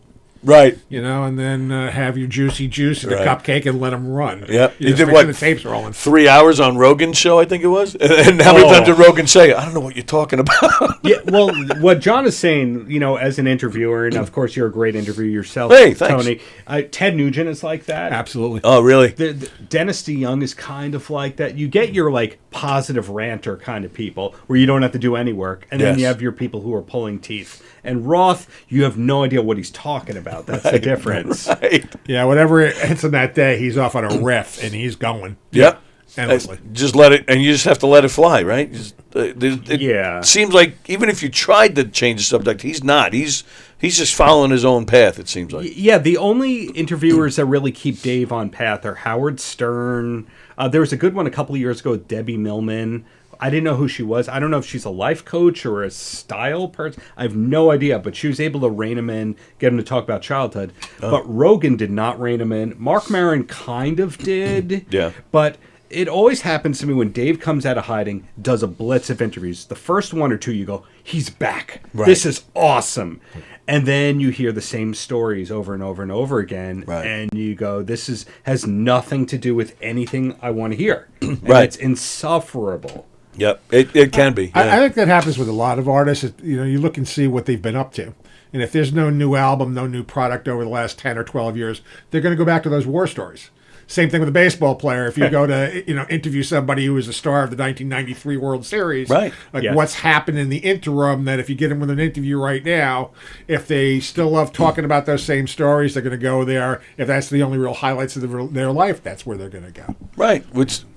S9: Right.
S12: And then have your juicy juice and a cupcake and let them run.
S9: Yep.
S12: You did what? The tapes rolling.
S9: 3 hours on Rogan's show, I think it was. And how many times did Rogan say, I don't know what you're talking about?
S13: Yeah, well, what John is saying, as an interviewer, and of course you're a great interviewer yourself,
S9: hey, thanks.
S13: Tony. Ted Nugent is like that.
S12: Absolutely.
S9: Oh, really?
S13: Dennis DeYoung is kind of like that. You get your positive ranter kind of people where you don't have to do any work, and then you have your people who are pulling teeth. And Roth, you have no idea what he's talking about. That's the difference.
S12: Right. Yeah, whatever hits him that day, he's off on a riff, and he's going.
S9: Yep.
S12: Endlessly.
S9: Just let it, and you just have to let it fly, right? It seems like even if you tried to change the subject, he's not. He's just following his own path, it seems like.
S13: Yeah, the only interviewers that really keep Dave on path are Howard Stern. There was a good one a couple of years ago with Debbie Millman. I didn't know who she was. I don't know if she's a life coach or a style person. I have no idea, but she was able to rein him in, get him to talk about childhood. But Rogan did not rein him in. Mark Maron kind of did.
S9: Yeah.
S13: But it always happens to me when Dave comes out of hiding, does a blitz of interviews. The first one or two, you go, he's back. Right. This is awesome. And then you hear the same stories over and over and over again. Right. And you go, this has nothing to do with anything I want to hear. Right. It's insufferable.
S9: Yep, it can be.
S12: I think that happens with a lot of artists. You look and see what they've been up to. And if there's no new album, no new product over the last 10 or 12 years, they're going to go back to those war stories. Same thing with a baseball player. If you go to interview somebody who was a star of the 1993 World Series,
S9: right?
S12: What's happened in the interim, that if you get them with an interview right now, if they still love talking about those same stories, they're going to go there. If that's the only real highlights of their life, that's where they're going to go.
S9: Right,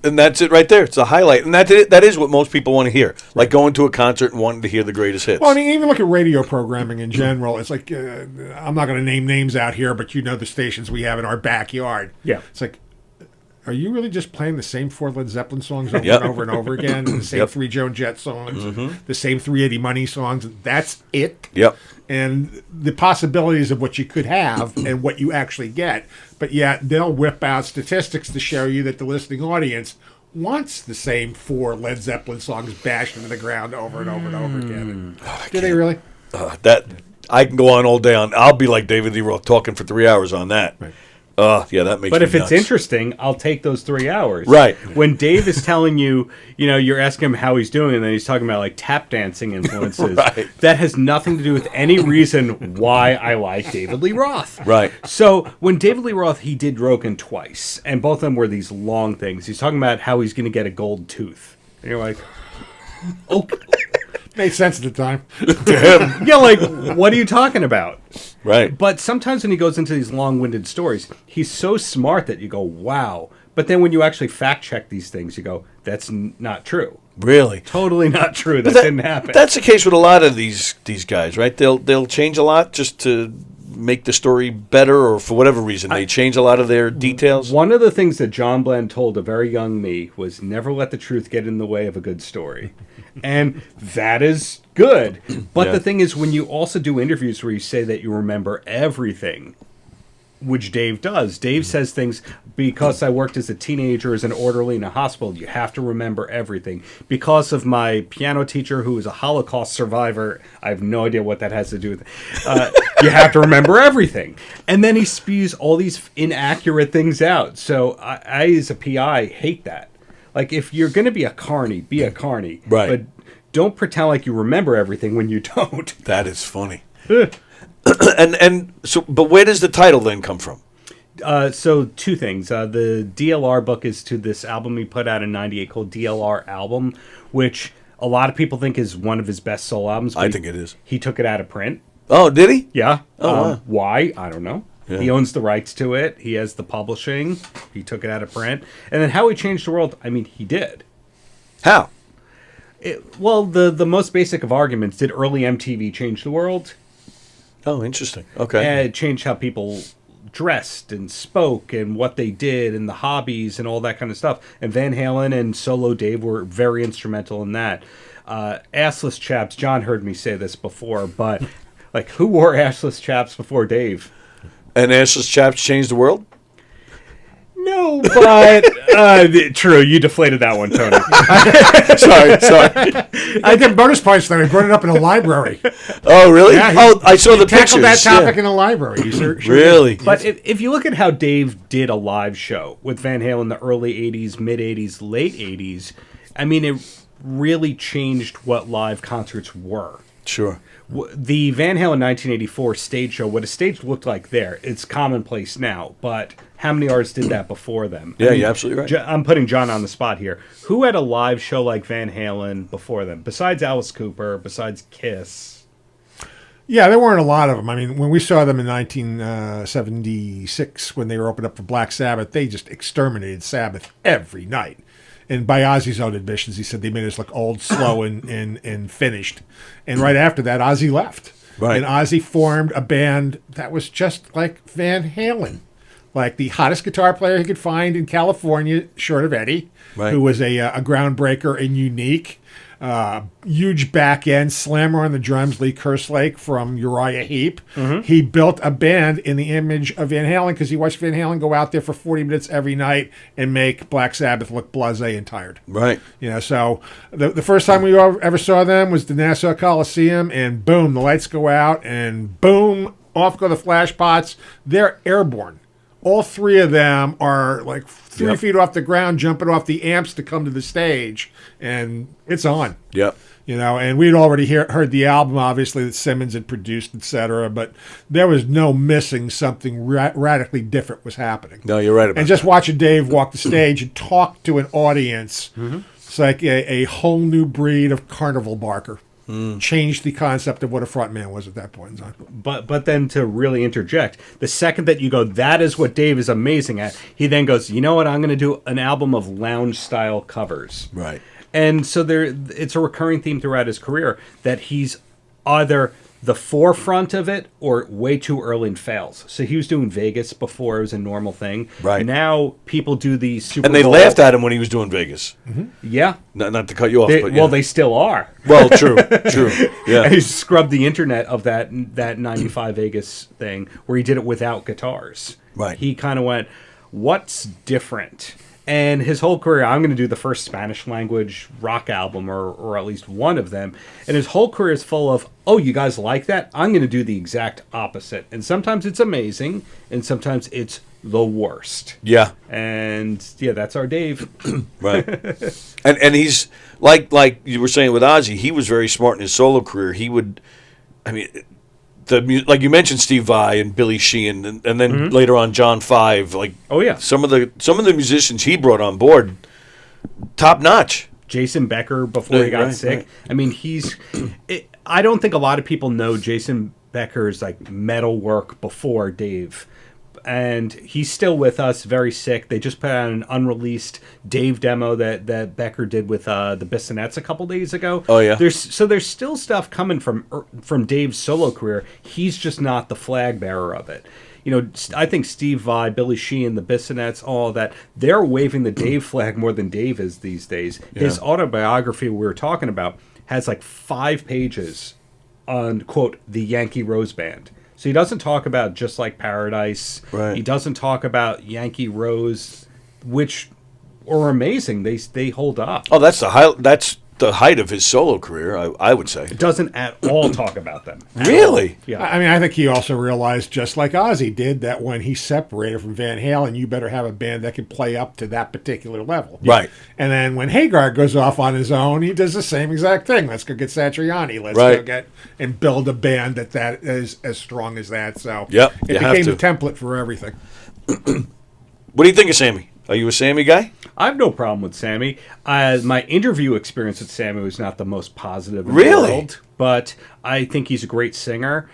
S9: and that's it right there. It's a highlight, and that is what most people want to hear. Like going to a concert and wanting to hear the greatest hits.
S12: Well, I mean, even look at radio programming in general. It's like, I'm not going to name names out here, but the stations we have in our backyard.
S13: Yeah.
S12: It's like, are you really just playing the same 4 Led Zeppelin songs over and over and over again? And the same 3 Joan Jett songs, the same 3 Eddie Money songs? That's it?
S9: Yep.
S12: And the possibilities of what you could have and what you actually get. But yet they'll whip out statistics to show you that the listening audience wants the same 4 Led Zeppelin songs bashed into the ground over and over and over again. Do they really?
S9: That I can go on all day on. I'll be like David Lee Roth talking for 3 hours on that.
S12: Right.
S9: Yeah, that makes.
S13: But if
S9: nuts.
S13: it's interesting, I'll take those 3 hours.
S9: Right.
S13: When Dave is telling you, you're asking him how he's doing, and then he's talking about tap dancing influences.
S9: Right.
S13: That has nothing to do with any reason why I like David Lee Roth.
S9: Right.
S13: So when David Lee Roth, he did Rogan twice, and both of them were these long things. He's talking about how he's going to get a gold tooth, and you're like, okay.
S12: Made sense at the time.
S13: Yeah, what are you talking about?
S9: Right.
S13: But sometimes when he goes into these long-winded stories, he's so smart that you go, wow. But then when you actually fact-check these things, you go, that's not true.
S9: Really?
S13: Totally not true. That didn't happen.
S9: That's the case with a lot of these guys, right? They'll change a lot just to make the story better, or for whatever reason they change a lot of their details.
S13: One of the things that John Blenn told a very young me was never let the truth get in the way of a good story. And that is good. But the thing is, when you also do interviews where you say that you remember everything, which Dave does. Dave says things, because I worked as a teenager as an orderly in a hospital, you have to remember everything. Because of my piano teacher who is a Holocaust survivor, I have no idea what that has to do with it. You have to remember everything. And then he spews all these inaccurate things out. So I as a PI, hate that. If you're going to be a carny, be a carny.
S9: Right.
S13: But don't pretend like you remember everything when you don't.
S9: That is funny. But where does the title then come from?
S13: So 2 things. The DLR book is to this album he put out in '98 called DLR Album, which a lot of people think is one of his best solo albums.
S9: I think it is.
S13: He took it out of print.
S9: Oh, did he?
S13: Yeah.
S9: Oh, wow.
S13: Why? I don't know.
S9: Yeah.
S13: He owns the rights to it. He has the publishing. He took it out of print. And then how he changed the world, I mean, he did.
S9: How?
S13: Well, the most basic of arguments, did early MTV change the world?
S9: Oh, interesting. Okay.
S13: It changed how people dressed and spoke and what they did and the hobbies and all that kind of stuff. And Van Halen and Solo Dave were very instrumental in that. Assless chaps, John heard me say this before, but like, who wore assless chaps before Dave?
S9: And assless chaps changed the world?
S13: No, but true. You deflated that one, Tony.
S9: sorry.
S12: I get bonus points though. He brought it up in a library.
S9: Oh, really?
S12: Yeah,
S9: I saw the pictures.
S12: Tackled that topic in a library. You sure
S9: really?
S12: did.
S13: But if you look at how Dave did a live show with Van Halen in the early 80s, mid 80s, late 80s, I mean, it really changed what live concerts were.
S9: Sure.
S13: The Van Halen 1984 stage show, what a stage looked like there, it's commonplace now, but how many artists did that before them?
S9: Yeah, you're absolutely right.
S13: I'm putting John on the spot here. Who had a live show like Van Halen before them, besides Alice Cooper, besides Kiss?
S12: Yeah, there weren't a lot of them. I mean, when we saw them in 1976, when they were opened up for Black Sabbath, they just exterminated Sabbath every night. And by Ozzy's own admissions, he said they made us look old, slow, and finished. And right after that, Ozzy left.
S9: Right.
S12: And Ozzy formed a band that was just like Van Halen. Like the hottest guitar player he could find in California, short of Eddie,
S9: Right.
S12: who was a groundbreaker and unique. Huge back end slammer on the drums, Lee Kerslake from Uriah Heep.
S13: Mm-hmm.
S12: He built a band in the image of Van Halen because he watched Van Halen go out there for 40 minutes every night and make Black Sabbath look blasé and tired.
S9: Right.
S12: You know, so the first time we ever saw them was the Nassau Coliseum, and boom, the lights go out, and boom, off go the flash pots. They're airborne. All three of them are like 3 feet off the ground, jumping off the amps to come to the stage, and it's on.
S9: Yep.
S12: You know, and we'd already heard the album, obviously, that Simmons had produced, etc., but there was no missing something radically different was happening.
S9: No, you're right about
S12: And just watching Dave walk the stage and talk to an audience, it's like a whole new breed of carnival barker. Changed the concept of what a frontman was at that point in time.
S13: But then to really interject, the second that you go, that is what Dave is amazing at, he then goes, you know what, I'm going to do an album of lounge-style covers.
S9: Right.
S13: And so it's a recurring theme throughout his career that he's either the forefront of it or way too early and fails. So he was doing Vegas before it was a normal thing.
S9: Right.
S13: Now people do these Super
S9: And they
S13: Bowl.
S9: laughed at him when he was doing Vegas.
S13: Yeah.
S9: Not to cut you off, but yeah.
S13: Well, they still are.
S9: Well, true. Yeah.
S13: And he scrubbed the internet of that 95 Vegas thing where he did it without guitars.
S9: Right.
S13: He kind of went, what's different? And his whole career, I'm going to do the first Spanish language rock album, or at least one of them. And his whole career is full of, oh, you guys like that? I'm going to do the exact opposite. And sometimes it's amazing, and sometimes it's the worst.
S9: Yeah.
S13: And yeah, that's our Dave.
S9: Right. And he's like you were saying with Ozzy, he was very smart in his solo career. He would, I mean, like you mentioned, Steve Vai and Billy Sheehan, and then later on John Five. Like,
S13: oh yeah,
S9: some of the musicians he brought on board, top notch.
S13: Jason Becker before he got sick. Right. I mean, I don't think a lot of people know Jason Becker's like metal work before Dave. And he's still with us, very sick. They just put out an unreleased Dave demo that Becker did with the Bissonets a couple days ago.
S9: Oh yeah.
S13: There's still stuff coming from Dave's solo career. He's just not the flag bearer of it. You know, I think Steve Vai, Billy Sheehan, the Bissonets, all that, they're waving the Dave flag more than Dave is these days. Yeah. His autobiography we were talking about has like 5 pages on, quote, the Yankee Rose Band. So he doesn't talk about Just Like Paradise.
S9: Right.
S13: He doesn't talk about Yankee Rose, which are amazing. They hold up.
S9: Oh, that's the height of his solo career, I would say.
S13: It doesn't at all talk about them.
S9: Really?
S13: Yeah.
S12: I mean, I think he also realized, just like Ozzy did, that when he separated from Van Halen, you better have a band that can play up to that particular level.
S9: Right.
S12: And then when Hagar goes off on his own, he does the same exact thing. Let's go get Satriani. Let's go get and build a band that is as strong as that. So
S9: yep,
S12: it became the template for everything.
S9: What do you think of Sammy? Are you a Sammy guy?
S13: I have no problem with Sammy. My interview experience with Sammy was not the most positive in
S9: Really?
S13: the world, but I think he's a great singer.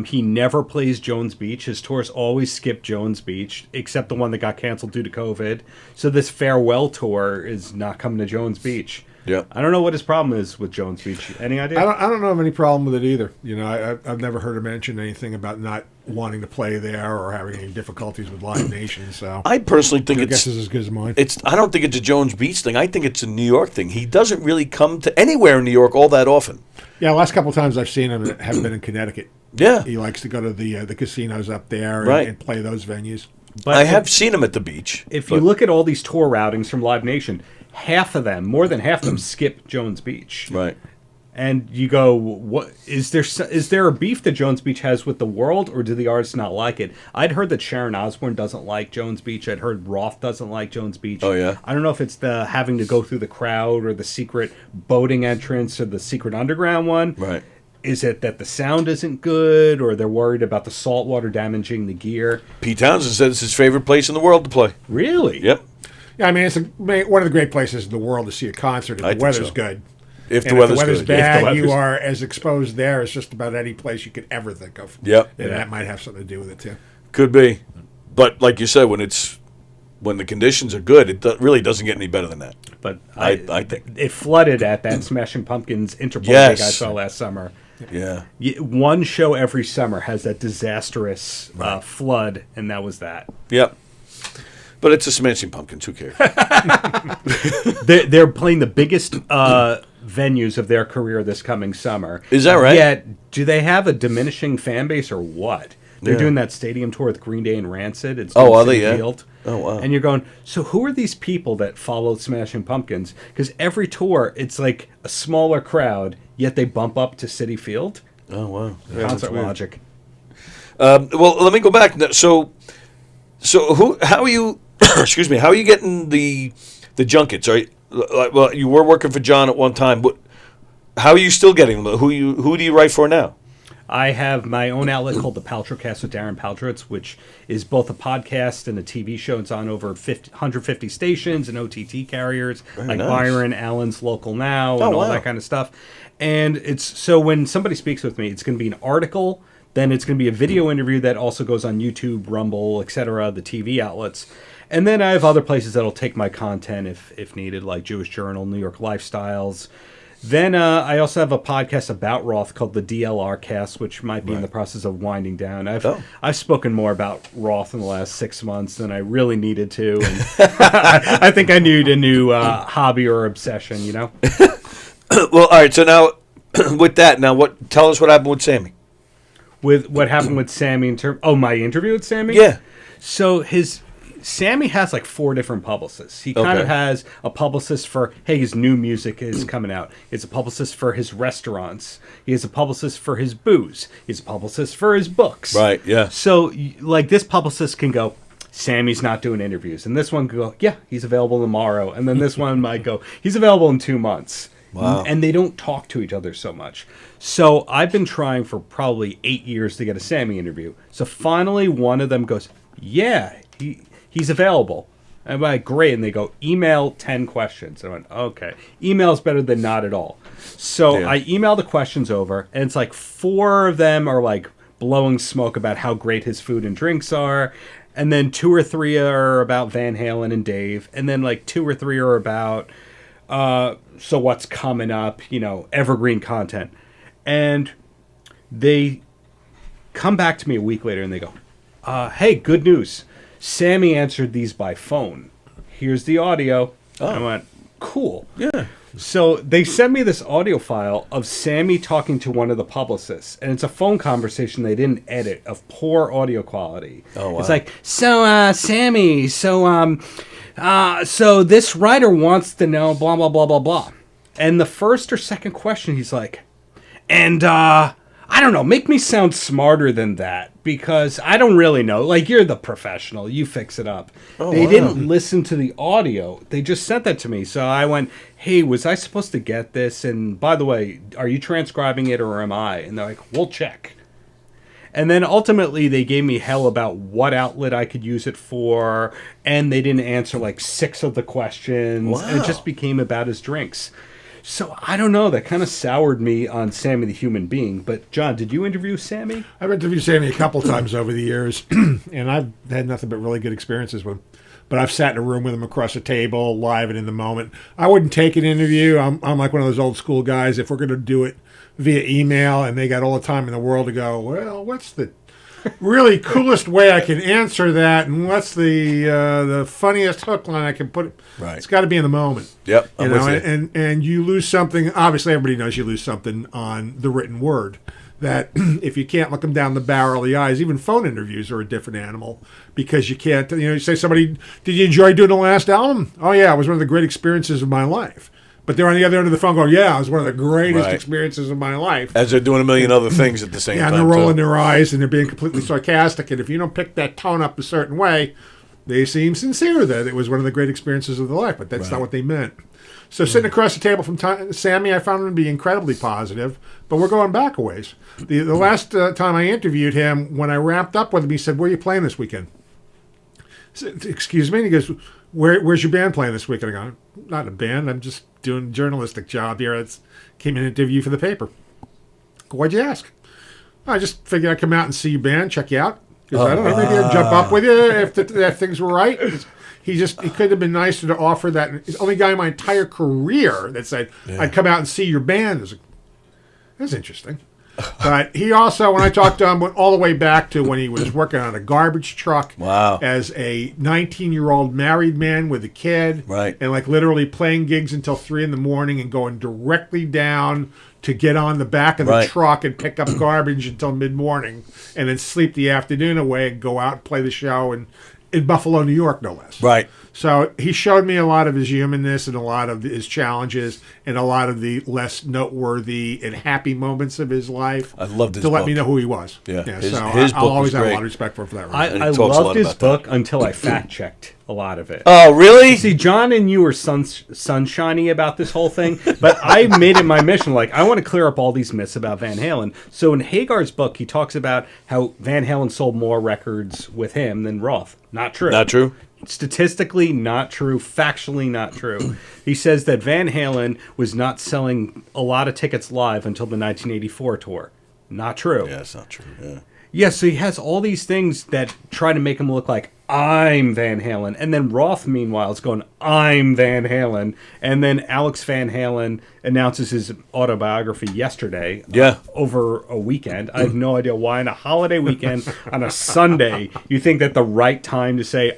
S13: He never plays Jones Beach. His tours always skip Jones Beach, except the one that got canceled due to COVID. So this farewell tour is not coming to Jones Beach.
S9: Yeah.
S13: I don't know what his problem is with Jones Beach. Any idea?
S12: I don't have any problem with it either. You know, I've never heard him mention anything about not wanting to play there or having any difficulties with Live Nation. So
S9: I personally think
S12: your
S9: it's
S12: guess is as good as mine.
S9: I don't think it's a Jones Beach thing. I think it's a New York thing. He doesn't really come to anywhere in New York all that often.
S12: Yeah, the last couple of times I've seen him have been in Connecticut.
S9: Yeah.
S12: He likes to go to the casinos up there
S9: Right.
S12: and play those venues.
S13: But
S9: I have seen him at the beach.
S13: If you look at all these tour routings from Live Nation, half of them, more than half of them, skip Jones Beach.
S9: Right.
S13: And you go, what is there a beef that Jones Beach has with the world, or do the artists not like it? I'd heard that Sharon Osbourne doesn't like Jones Beach. I'd heard Roth doesn't like Jones Beach.
S9: Oh, yeah?
S13: I don't know if it's the having to go through the crowd or the secret boating entrance or the secret underground one.
S9: Right.
S13: Is it that the sound isn't good, or they're worried about the salt water damaging the gear?
S9: Pete Townsend said it's his favorite place in the world to play.
S13: Really?
S9: Yep.
S12: Yeah, I mean, it's one of the great places in the world to see a concert if
S9: I
S12: the
S9: think
S12: weather's
S9: so.
S12: good.
S9: If the
S12: And
S9: weather's
S12: if the
S9: good.
S12: bad,
S9: If the weather's-
S12: you are as exposed there as just about any place you could ever think of.
S9: Yep.
S12: And
S9: Yeah.
S12: that might have something to do with it, too.
S9: Could be. But like you said, when the conditions are good, it really doesn't get any better than that.
S13: But
S9: I think.
S13: it flooded at that Smashing Pumpkins Interpol
S9: Yes.
S13: gig I saw last summer.
S9: Yeah.
S13: One show every summer has that disastrous flood, and that was that.
S9: Yep. But it's a Smashing Pumpkins. Who cares?
S13: They're playing the biggest venues of their career this coming summer.
S9: Is that right?
S13: Yet, do they have a diminishing fan base or what? They're
S9: Yeah.
S13: doing that stadium tour with Green Day and Rancid. It's
S9: Oh,
S13: in
S9: are they?
S13: Citi
S9: Yeah.
S13: Field.
S9: Oh, wow.
S13: And you're going, so who are these people that follow Smashing Pumpkins? Because every tour, it's like a smaller crowd, yet they bump up to Citi Field.
S9: Oh, wow. Yeah, that's
S13: Concert
S9: weird.
S13: logic.
S9: Well, let me go back. So how are you? Excuse me. How are you getting the junkets? Well, you were working for John at one time. How are you still getting them? Who do you write for now?
S13: I have my own outlet called the Paltrowcast with Darren Paltrowitz, which is both a podcast and a TV show. It's on over 150 stations and OTT carriers like
S9: nice.
S13: Byron, Allen's Local Now, and
S9: Oh,
S13: all
S9: wow.
S13: that kind of stuff. And it's so when somebody speaks with me, it's going to be an article, then it's going to be a video interview that also goes on YouTube, Rumble, etc., the TV outlets. And then I have other places that'll take my content if needed, like Jewish Journal, New York Lifestyles. Then I also have a podcast about Roth called the DLR Cast, which might be in the process of winding down. I've spoken more about Roth in the last 6 months than I really needed to. And I think I need a new hobby or obsession, you know?
S9: Well, all right. So now, with that, tell us what happened with Sammy.
S13: With what happened with Sammy in terms... Oh, my interview with Sammy?
S9: Yeah.
S13: So Sammy has like 4 different publicists. He kind of has a publicist for, hey, his new music is coming out. He has a publicist for his restaurants. He has a publicist for his booze. He has a publicist for his books.
S9: Right, yeah.
S13: So, like, this publicist can go, Sammy's not doing interviews. And this one can go, yeah, he's available tomorrow. And then this one might go, he's available in 2 months.
S9: Wow.
S13: And they don't talk to each other so much. So I've been trying for probably 8 years to get a Sammy interview. So finally one of them goes, yeah, he's available. And I'm like, great. And they go, email 10 questions. I went, okay. Email's better than not at all. So
S9: Yeah.
S13: I email the questions over, and it's like 4 of them are like blowing smoke about how great his food and drinks are. And then 2 or 3 are about Van Halen and Dave. And then like 2 or 3 are about, so what's coming up, evergreen content. And they come back to me a week later and they go, hey, good news. Sammy answered these by phone. Here's the audio.
S9: Oh.
S13: I went, cool.
S9: Yeah.
S13: So they sent me this audio file of Sammy talking to one of the publicists, and it's a phone conversation they didn't edit of poor audio quality.
S9: Oh, wow.
S13: It's like, Sammy, so this writer wants to know blah, blah, blah, blah, blah. And the first or second question, he's like, and I don't know, make me sound smarter than that, because I don't really know. Like, you're the professional. You fix it up.
S9: Oh,
S13: they
S9: wow.
S13: didn't listen to the audio. They just sent that to me. So I went, hey, was I supposed to get this? And by the way, are you transcribing it or am I? And they're like, we'll check. And then ultimately they gave me hell about what outlet I could use it for, and they didn't answer like 6 of the questions.
S9: Wow.
S13: And it just became about his drinks. So I don't know. That kind of soured me on Sammy the human being. But John, did you interview Sammy?
S12: I've interviewed Sammy a couple times over the years, and I've had nothing but really good experiences with him. But I've sat in a room with him across a table, live and in the moment. I wouldn't take an interview. I'm like one of those old school guys. If we're going to do it via email and they got all the time in the world to go, well, what's the really coolest way I can answer that, and what's the funniest hook line I can put?
S9: Right.
S12: It's got to be in the moment.
S9: Yep, I'm with you.
S12: And you lose something. Obviously, everybody knows you lose something on the written word. That if you can't look them down the barrel of the eyes, even phone interviews are a different animal because you can't. You say somebody, did you enjoy doing the last album? Oh yeah, it was one of the great experiences of my life. But they're on the other end of the phone going, yeah, it was one of the greatest experiences of my life.
S9: As they're doing a million other things at the same time.
S12: Yeah, and they're rolling their eyes and they're being completely sarcastic. And if you don't pick that tone up a certain way, they seem sincere that it was one of the great experiences of their life. But that's not what they meant. So sitting across the table from Sammy, I found him to be incredibly positive. But we're going back a ways. The last time I interviewed him, when I wrapped up with him, he said, where are you playing this weekend? I said, excuse me? And he goes, where's your band playing this weekend? I go, not a band. I'm just doing a journalistic job here. I came in to interview for the paper. Why'd you ask? I just figured I'd come out and see your band, check you out. Because I don't know, maybe I'd jump up with you if things were right. He could have been nicer to offer that. He's the only guy in my entire career that said, I'd come out and see your band. I was like, that's interesting. But he also, when I talked to him, went all the way back to when he was working on a garbage truck as a 19-year-old married man with a kid.
S9: Right.
S12: And like literally playing gigs until 3 a.m. and going directly down to get on the back of the truck and pick up garbage until mid-morning and then sleep the afternoon away and go out and play the show in Buffalo, New York, no less.
S9: Right.
S12: So he showed me a lot of his humanness and a lot of his challenges and a lot of the less noteworthy and happy moments of his life.
S9: I loved his
S12: to
S9: book.
S12: let me know who he was.
S9: Yeah.
S12: I'll always have a lot of respect for him for that reason.
S13: I loved his book until I fact-checked a lot of it.
S9: Oh, really?
S13: See, John and you were sunshiny about this whole thing, but I made it my mission, like, I want to clear up all these myths about Van Halen. So in Hagar's book, he talks about how Van Halen sold more records with him than Roth. Not true.
S9: Not true?
S13: Statistically not true, factually not true. He says that Van Halen was not selling a lot of tickets live until the 1984 tour. Not true.
S9: Yeah, it's not true. Yeah.
S13: Yeah, so he has all these things that try to make him look like, I'm Van Halen. And then Roth, meanwhile, is going, I'm Van Halen. And then Alex Van Halen announces his autobiography yesterday. Over a weekend. I have no idea why on a holiday weekend, on a Sunday, you think that the right time to say,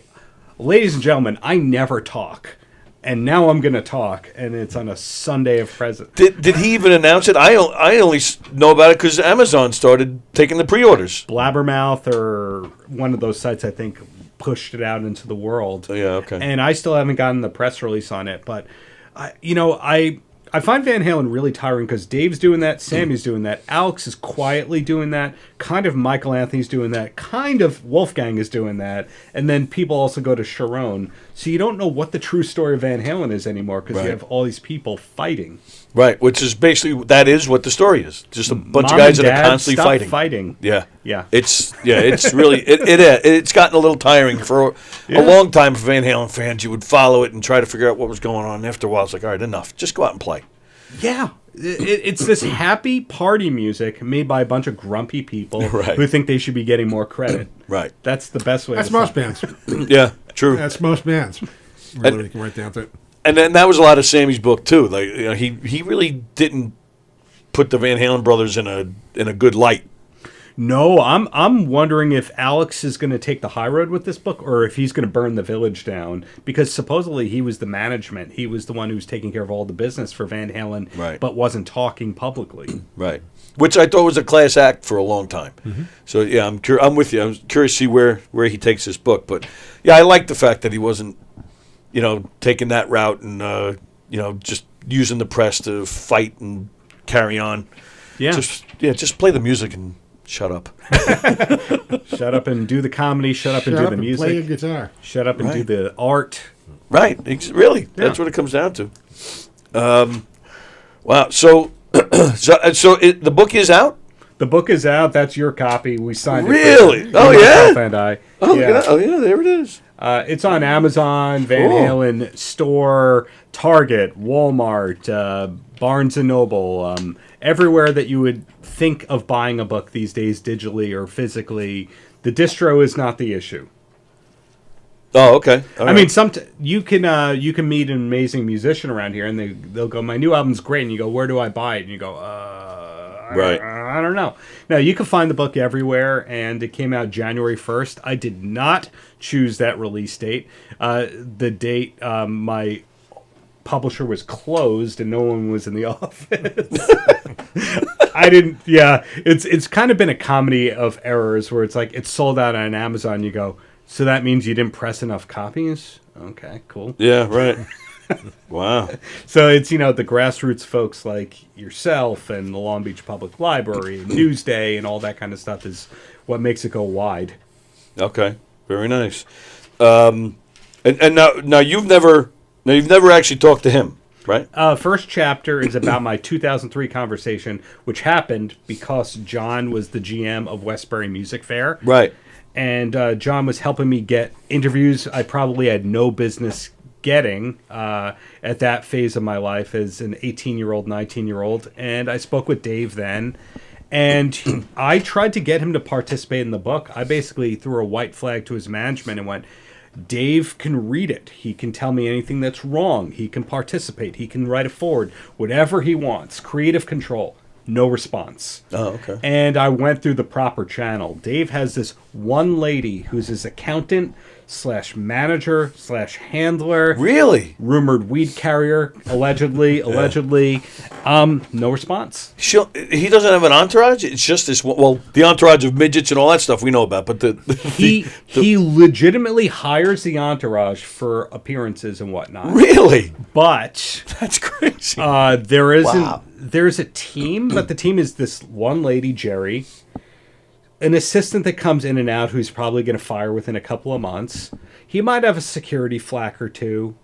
S13: ladies and gentlemen, I never talk. And now I'm going to talk, and it's on a Sunday of present.
S9: Did he even announce it? I only know about it because Amazon started taking the pre-orders.
S13: Blabbermouth or one of those sites, I think, pushed it out into the world.
S9: Oh, yeah, okay.
S13: And I still haven't gotten the press release on it. But, I find Van Halen really tiring because Dave's doing that, Sammy's doing that, Alex is quietly doing that, kind of Michael Anthony's doing that, kind of Wolfgang is doing that, and then people also go to Sharon. So you don't know what the true story of Van Halen is anymore because you have all these people fighting.
S9: Right, which is basically, that is what the story is. Just a bunch
S13: Mom
S9: of guys
S13: and
S9: that are
S13: Dad,
S9: constantly
S13: stop
S9: fighting.
S13: Yeah.
S9: It's really, it's gotten a little tiring. For a long time for Van Halen fans, you would follow it and try to figure out what was going on. After a while, it's like, all right, enough. Just go out and play.
S13: Yeah. It's this happy party music made by a bunch of grumpy people who think they should be getting more credit.
S9: Right.
S13: That's the best way.
S12: That's most bands.
S9: Yeah, true.
S12: That's most bands. Really, you can write down to it.
S9: And then that was a lot of Sammy's book too. Like he really didn't put the Van Halen brothers in a good light.
S13: No, I'm wondering if Alex is going to take the high road with this book or if he's going to burn the village down because supposedly he was the management. He was the one who was taking care of all the business for Van Halen, but wasn't talking publicly.
S9: Right. Which I thought was a class act for a long time.
S13: Mm-hmm.
S9: So yeah, I'm with you. I'm curious to see where he takes this book. But yeah, I like the fact that he wasn't, taking that route and just using the press to fight and carry on.
S13: Yeah.
S9: Just play the music and shut up.
S13: Shut up and do the comedy. Shut up and do the music.
S12: Play your guitar.
S13: Shut up and do the art.
S9: Right. Really. That's what it comes down to. Wow. So the book is out?
S13: The book is out. That's your copy. We signed it.
S9: Really? Oh, yeah?
S13: And I.
S9: Oh, yeah. Oh, yeah, there it is.
S13: It's on Amazon, Van Halen store, Target, Walmart, Barnes & Noble, everywhere that you would think of buying a book these days, digitally or physically. The distro is not the issue.
S9: Oh, okay.
S13: I mean, you can meet an amazing musician around here, and they'll go, "My new album's great," and you go, "Where do I buy it?" And you go,
S9: Right.
S13: I don't know. No, you can find the book everywhere, and it came out January 1st. I did not choose that release date. The date my publisher was closed and no one was in the office. I didn't. Yeah, it's kind of been a comedy of errors where it's like it's sold out on Amazon. You go, so that means you didn't press enough copies? Okay, cool.
S9: Yeah, right. Wow.
S13: So it's, the grassroots folks like yourself and the Long Beach Public Library and Newsday and all that kind of stuff is what makes it go wide.
S9: Okay, very nice. And now you've never actually talked to him, right?
S13: First chapter is about my 2003 conversation, which happened because John was the GM of Westbury Music Fair.
S9: Right.
S13: And John was helping me get interviews I probably had no business getting at that phase of my life as an 18-year-old, 19-year-old. And I spoke with Dave then, and I tried to get him to participate in the book. I basically threw a white flag to his management and went, Dave can read it. He can tell me anything that's wrong. He can participate. He can write it forward. Whatever he wants. Creative control. No response.
S9: Oh, okay.
S13: And I went through the proper channel. Dave has this one lady who's his accountant / manager / handler.
S9: Really?
S13: Rumored weed carrier, allegedly. No response.
S9: He doesn't have an entourage? It's just this, the entourage of midgets and all that stuff we know about, but
S13: he legitimately hires the entourage for appearances and whatnot.
S9: Really?
S13: But
S9: that's crazy.
S13: There's a team, but the team is this one lady, Jerry, an assistant that comes in and out who's probably going to fire within a couple of months. He might have a security flack or two.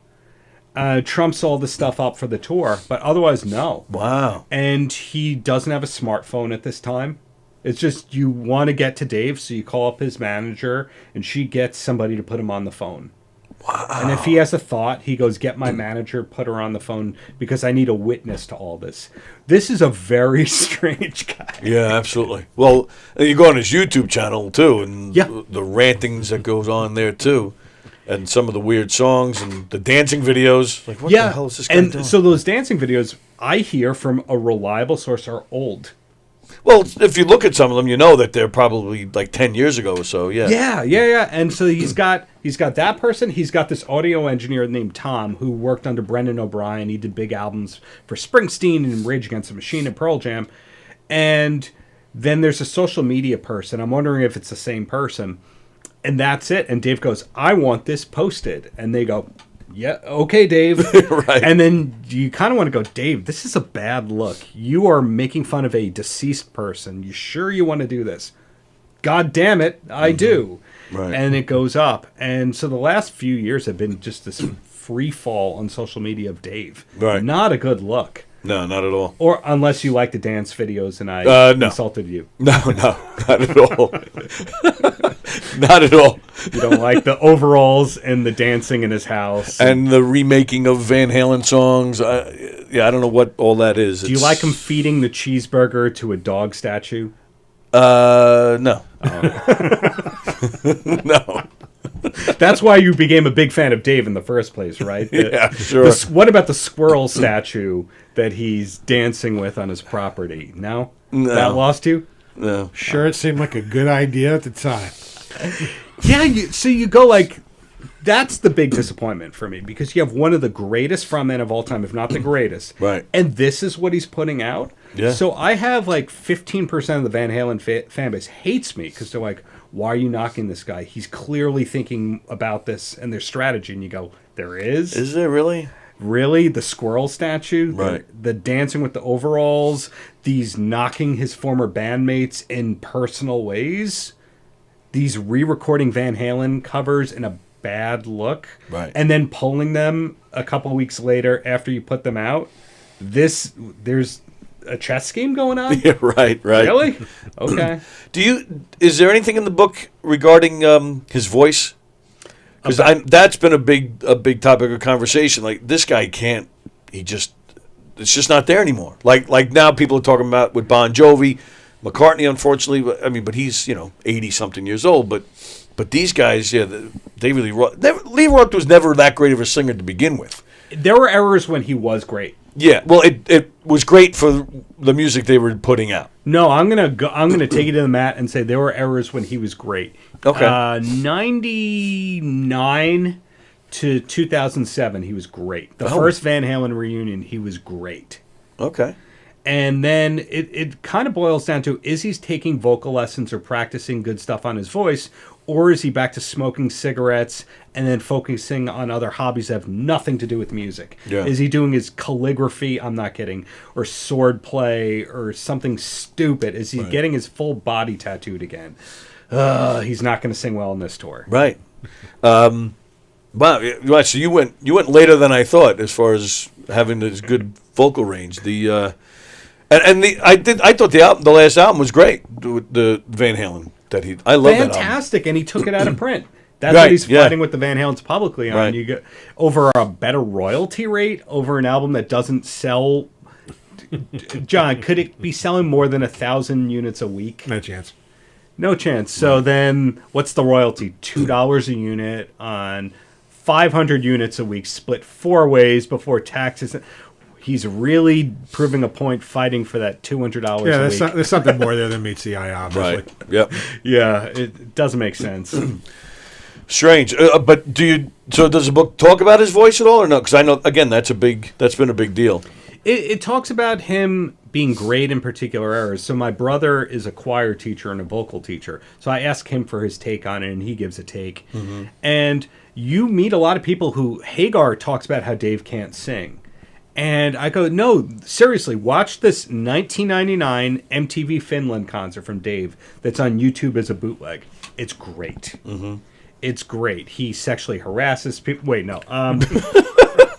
S13: Trumps all the stuff up for the tour, but otherwise, no.
S9: Wow.
S13: And he doesn't have a smartphone at this time. It's just you want to get to Dave, so you call up his manager, and she gets somebody to put him on the phone.
S9: Wow.
S13: And if he has a thought, he goes, get my manager, put her on the phone, because I need a witness to all this. This is a very strange guy.
S9: Yeah, absolutely. Well, you go on his YouTube channel, too, and the rantings that goes on there, too, and some of the weird songs and the dancing videos. Like, what the hell is this guy doing?
S13: So those dancing videos, I hear from a reliable source, are old.
S9: Well, if you look at some of them, you know that they're probably like 10 years ago or so, yeah.
S13: Yeah. And so he's got that person. He's got this audio engineer named Tom who worked under Brendan O'Brien. He did big albums for Springsteen and Rage Against the Machine and Pearl Jam. And then there's a social media person. I'm wondering if it's the same person. And that's it. And Dave goes, I want this posted. And they go, yeah, okay, Dave.
S9: Right.
S13: And then you kind of want to go, Dave, this is a bad look. You are making fun of a deceased person. You sure you want to do this? God damn it, I do.
S9: Right.
S13: And it goes up. And so the last few years have been just this free fall on social media of Dave.
S9: Right.
S13: Not a good look.
S9: No, not at all.
S13: Or unless you like the dance videos and I insulted you.
S9: No, not at all. Not at all.
S13: You don't like the overalls and the dancing in his house.
S9: And the remaking of Van Halen songs. I don't know what all that is.
S13: Do you like him feeding the cheeseburger to a dog statue?
S9: No. No.
S13: That's why you became a big fan of Dave in the first place, right?
S9: Yeah, sure.
S13: What about the squirrel statue that he's dancing with on his property? No? That lost you?
S9: No.
S12: Sure, it seemed like a good idea at the time.
S13: Yeah, so you go like, that's the big disappointment for me, because you have one of the greatest frontmen of all time, if not the greatest.
S9: Right.
S13: And this is what he's putting out.
S9: Yeah.
S13: So I have like 15% of the Van Halen fan base hates me because they're like, why are you knocking this guy? He's clearly thinking about this and their strategy. And you go, there is?
S9: Is there really?
S13: Really? The squirrel statue?
S9: Right.
S13: The dancing with the overalls? These knocking his former bandmates in personal ways? These re-recording Van Halen covers in a bad look?
S9: Right.
S13: And then pulling them a couple weeks later after you put them out? There's a chess game going on?
S9: Yeah, right.
S13: Really? Okay.
S9: Is there anything in the book regarding his voice? Because that's been a big topic of conversation. Like, this guy can't. It's just not there anymore. Like now people are talking about with Bon Jovi, McCartney. Unfortunately, I mean, but he's 80-something years old. But these guys, yeah, they really. Lee Roth was never that great of a singer to begin with.
S13: There were errors when he was great.
S9: Yeah, well, it was great for the music they were putting out.
S13: No, I'm gonna take you to the mat and say there were errors when he was great.
S9: Okay.
S13: 99 to 2007, he was great. The first Van Halen reunion, he was great.
S9: Okay.
S13: And then it kind of boils down to, is he taking vocal lessons or practicing good stuff on his voice, or is he back to smoking cigarettes and then focusing on other hobbies that have nothing to do with music?
S9: Yeah.
S13: Is he doing his calligraphy, I'm not kidding, or sword play or something stupid? Is he getting his full body tattooed again? He's not going to sing well on this tour.
S9: Right. Wow. So you went later than I thought as far as having this good vocal range. I thought the last album was great. The Van Halen I love that album.
S13: Fantastic, and he took it out of print. That's what he's fighting with the Van Halens publicly on.
S9: Right.
S13: You get over a better royalty rate over an album that doesn't sell. John, could it be selling more than 1,000 units a week?
S12: No chance.
S13: No chance. So then, what's the royalty? $2 a unit on 500 units a week, split 4 ways before taxes. He's really proving a point fighting for that $200 a week.
S12: There's something more there than meets the eye, obviously.
S9: Right. Yep.
S13: Yeah, it doesn't make sense.
S9: Strange. But so does the book talk about his voice at all or no? Because I know, again, that's been a big deal.
S13: It talks about him being great in particular areas. So my brother is a choir teacher and a vocal teacher. So I ask him for his take on it, and he gives a take. Mm-hmm. And you meet a lot of people who, Hagar talks about how Dave can't sing. And I go, no, seriously, watch this 1999 MTV Finland concert from Dave that's on YouTube as a bootleg. It's great. Mm-hmm. It's great. He sexually harasses people. Wait, no.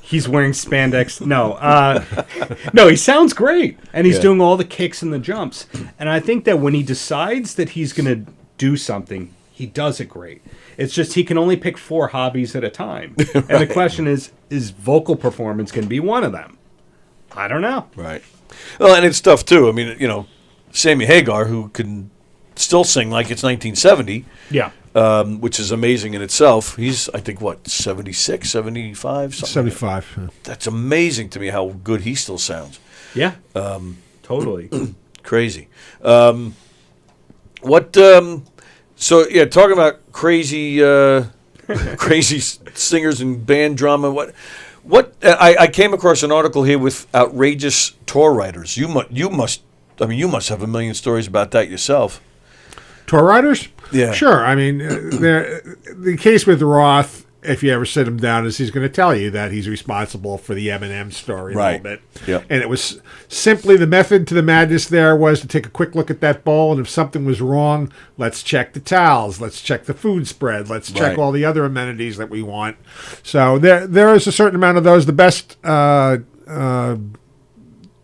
S13: He's wearing spandex. No, he sounds great. And he's doing all the kicks and the jumps. And I think that when he decides that he's going to do something, he does it great. It's just he can only pick 4 hobbies at a time. Right. And the question is vocal performance going to be one of them? I don't know.
S9: Right. Well, and it's tough, too. I mean, Sammy Hagar, who can still sing like it's 1970.
S13: Yeah.
S9: Which is amazing in itself. He's, I think, 76, 75?
S12: 75.
S9: Like that. That's amazing to me how good he still sounds.
S13: Yeah. Totally.
S9: Crazy. So, talking about crazy crazy singers and band drama. I came across an article here with outrageous tour writers. You must have a million stories about that yourself.
S12: Tour writers?
S9: Yeah.
S12: Sure. I mean, the case with Roth, if you ever sit him down, is he's going to tell you that he's responsible for the Eminem story a little bit.
S9: Yep.
S12: And it was simply the method to the madness there was to take a quick look at that bowl, and if something was wrong, let's check the towels, let's check the food spread, let's check all the other amenities that we want. So there is a certain amount of those. The best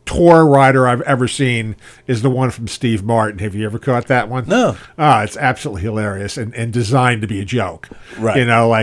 S12: tour rider I've ever seen is the one from Steve Martin. Have you ever caught that one?
S9: No.
S12: It's absolutely hilarious and designed to be a joke.
S9: Right.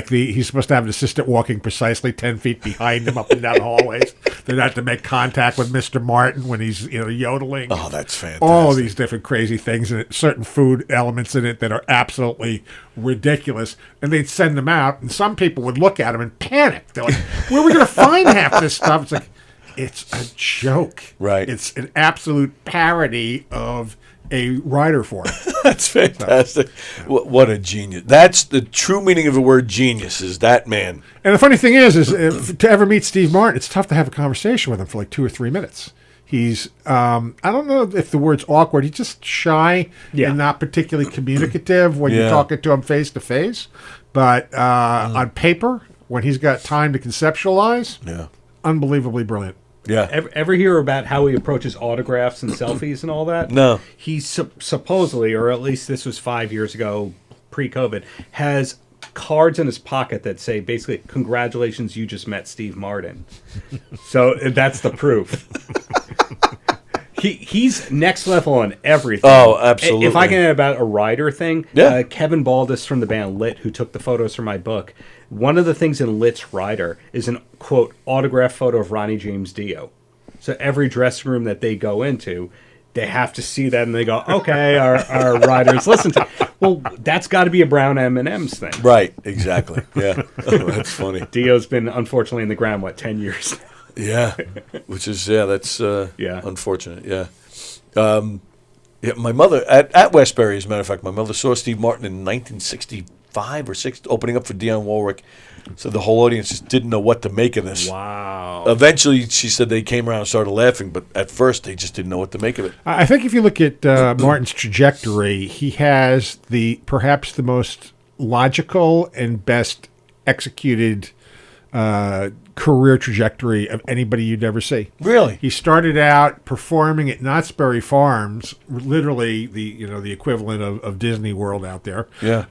S12: He's supposed to have an assistant walking precisely 10 feet behind him up and down hallways. They're not to make contact with Mr. Martin when he's yodeling.
S9: Oh, that's fantastic.
S12: All these different crazy things and certain food elements in it that are absolutely ridiculous. And they'd send them out, and some people would look at them and panic. They're like, where are we going to find half this stuff? It's like, it's a joke.
S9: Right.
S12: It's an absolute parody of a writer form.
S9: That's fantastic. What a genius. That's the true meaning of the word genius, is that man.
S12: And the funny thing is to ever meet Steve Martin, it's tough to have a conversation with him for like 2 or 3 minutes. He's, I don't know if the word's awkward. He's just shy and not particularly communicative when you're talking to him face to face. But on paper, when he's got time to conceptualize, unbelievably brilliant.
S9: Yeah.
S13: Ever hear about how he approaches autographs and selfies and all that?
S9: No.
S13: He supposedly, or at least this was 5 years ago, pre-COVID, has cards in his pocket that say basically, "Congratulations, you just met Steve Martin." So that's the proof. He's next level on everything.
S9: Oh, absolutely.
S13: If I can add about a writer thing,
S9: Yeah.
S13: Kevin Baldus from the band Lit, who took the photos for my book, one of the things in Lit's rider is an, quote, autographed photo of Ronnie James Dio. So every dressing room that they go into, they have to see that and they go, okay, our writers listen to it. Well, that's got to be a Brown M&M's thing.
S9: Right, exactly. Yeah. Oh, that's funny.
S13: Dio's been, unfortunately, in the ground, 10 years?
S9: Yeah, which is, that's unfortunate, yeah. Yeah, my mother, at Westbury, as a matter of fact, my mother saw Steve Martin in 1965 or 6, opening up for Dionne Warwick. So the whole audience just didn't know what to make of this.
S13: Wow.
S9: Eventually, she said they came around and started laughing, but at first they just didn't know what to make of it.
S12: I think if you look at Martin's trajectory, he has perhaps the most logical and best executed career trajectory of anybody you'd ever see.
S9: Really?
S12: He started out performing at Knott's Berry Farms, literally the equivalent of Disney World out there.
S9: Yeah.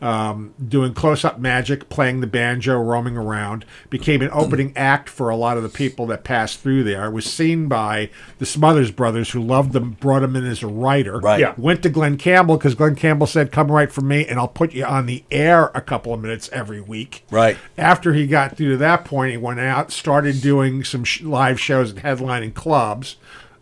S12: Doing close-up magic, playing the banjo, roaming around. Became an opening act for a lot of the people that passed through there. Was seen by the Smothers Brothers, who loved him, brought him in as a writer.
S9: Right.
S12: Yeah. Went to Glenn Campbell because Glenn Campbell said, "Come write for me, and I'll put you on the air a couple of minutes every week."
S9: Right.
S12: After he got through to that point, he went out, started doing some live shows and headlining clubs.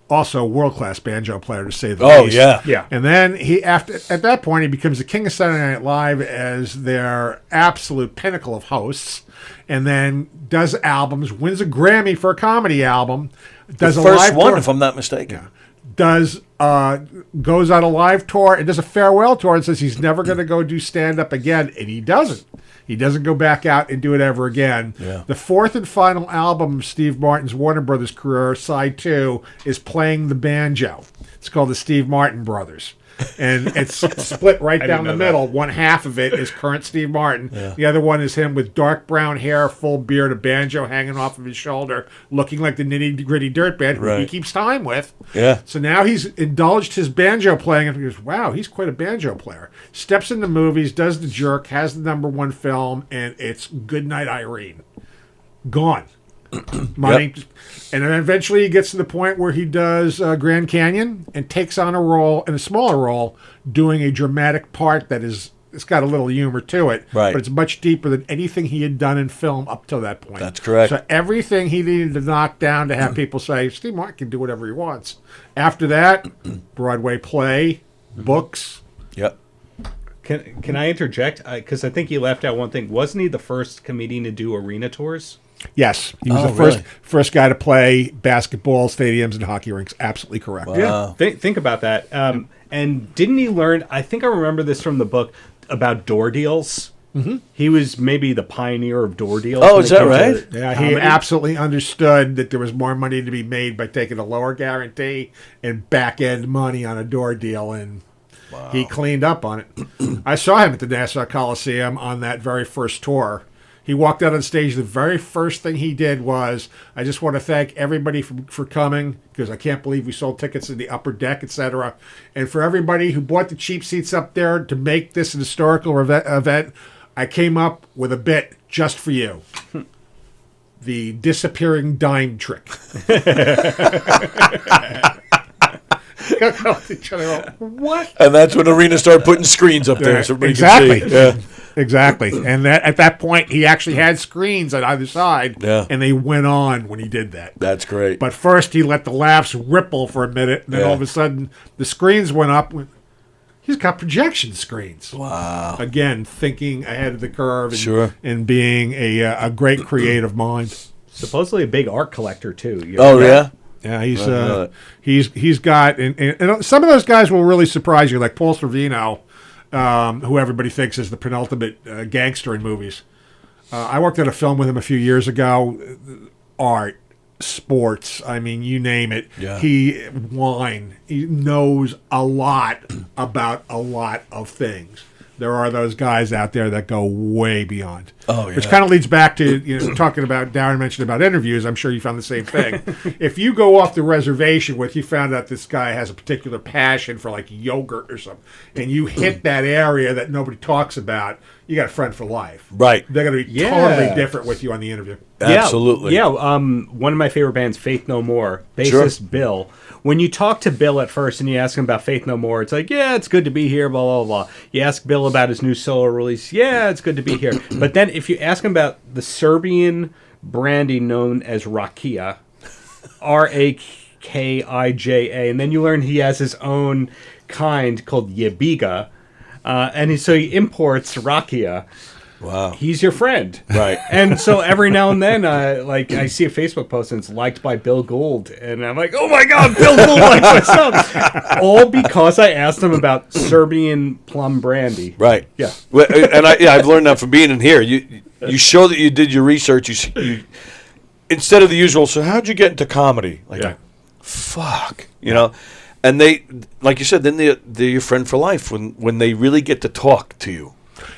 S12: Also, a world-class banjo player, to say the least.
S13: Yeah.
S12: And then at that point, he becomes the king of Saturday Night Live as their absolute pinnacle of hosts, and then does albums, wins a Grammy for a comedy album, does
S9: the
S12: a
S9: first
S12: live
S9: one,
S12: tour,
S9: if I'm not mistaken.
S12: Yeah. Goes on a live tour and does a farewell tour and says he's never going to go do stand-up again, and he doesn't. He doesn't go back out and do it ever again.
S9: Yeah.
S12: The fourth and final album of Steve Martin's Warner Brothers career, Side 2, is playing the banjo. It's called the Steve Martin Brothers. And it's split right down the middle. One half of it is current Steve Martin.
S9: Yeah.
S12: The other one is him with dark brown hair, full beard, a banjo hanging off of his shoulder, looking like the nitty-gritty dirtbag who he keeps time with.
S9: Yeah.
S12: So now he's indulged his banjo playing, and he goes, wow, he's quite a banjo player. Steps into movies, does The Jerk, has the #1 film, and it's Goodnight Irene. Gone. Money.
S9: Yep.
S12: And then eventually he gets to the point where he does Grand Canyon and takes on a role, in a smaller role, doing a dramatic part that is, it's got a little humor to it,
S9: Right.
S12: but it's much deeper than anything he had done in film up till that point.
S9: That's correct.
S12: So everything he needed to knock down to have people say, Steve Martin can do whatever he wants. After that, Broadway play, books.
S9: Yep.
S13: Can I interject? Because I think he left out one thing. Wasn't he the first comedian to do arena tours?
S12: Yes, he was the first guy to play basketball stadiums and hockey rinks. Absolutely correct.
S9: Wow.
S13: Yeah, think about that. And didn't he learn? I think I remember this from the book about door deals. Mm-hmm. He was maybe the pioneer of door deals.
S9: Oh, is that right?
S12: Yeah, he absolutely understood that there was more money to be made by taking a lower guarantee and back end money on a door deal, and he cleaned up on it. I saw him at the Nassau Coliseum on that very first tour. He walked out on stage. The very first thing he did was, I just want to thank everybody for coming, because I can't believe we sold tickets in the upper deck, etc. And for everybody who bought the cheap seats up there to make this an historical event, I came up with a bit just for you. The disappearing dime trick. What?
S9: And that's when Arena started putting screens up there, so everybody
S12: exactly.
S9: could see. Yeah.
S12: Exactly. And that at that point, he actually had screens on either side, and they went on when he did that.
S9: That's great.
S12: But first, he let the laughs ripple for a minute, and then all of a sudden, the screens went up. He's got projection screens.
S9: Wow.
S12: Again, thinking ahead of the curve
S9: Sure.
S12: and being a great creative mind.
S13: Supposedly a big art collector, too.
S9: Yeah?
S12: Yeah, he's got, and some of those guys will really surprise you, like Paul Sorvino, who everybody thinks is the penultimate gangster in movies. I worked on a film with him a few years ago. Art, sports, I mean, you name it.
S9: Yeah.
S12: He knows a lot about a lot of things. There are those guys out there that go way beyond.
S9: Oh, yeah.
S12: Which kind of leads back to, talking about, Darren mentioned about interviews. I'm sure you found the same thing. If you go off the reservation with, you found out this guy has a particular passion for like yogurt or something, and you hit that area that nobody talks about, you got a friend for life.
S9: Right.
S12: They're going to be totally different with you on the interview.
S9: Absolutely.
S13: Yeah. One of my favorite bands, Faith No More, bassist
S9: Sure.
S13: Bill. When you talk to Bill at first and you ask him about Faith No More, it's like, yeah, it's good to be here, blah, blah, blah. You ask Bill about his new solo release, yeah, it's good to be here. But then if you ask him about the Serbian brandy known as Rakia, Rakija, and then you learn he has his own kind called Jebiga, and so he imports Rakia.
S9: Wow.
S13: He's your friend.
S9: Right.
S13: And so every now and then, I see a Facebook post and it's liked by Bill Gould. And I'm like, oh my God, Bill Gould likes my stuff. All because I asked him about Serbian plum brandy.
S9: Right.
S13: Yeah.
S9: Well, and I've learned that from being in here. You show that you did your research. You instead of the usual, so how'd you get into comedy? Like, fuck. You know? And they, like you said, then they're your friend for life when they really get to talk to you.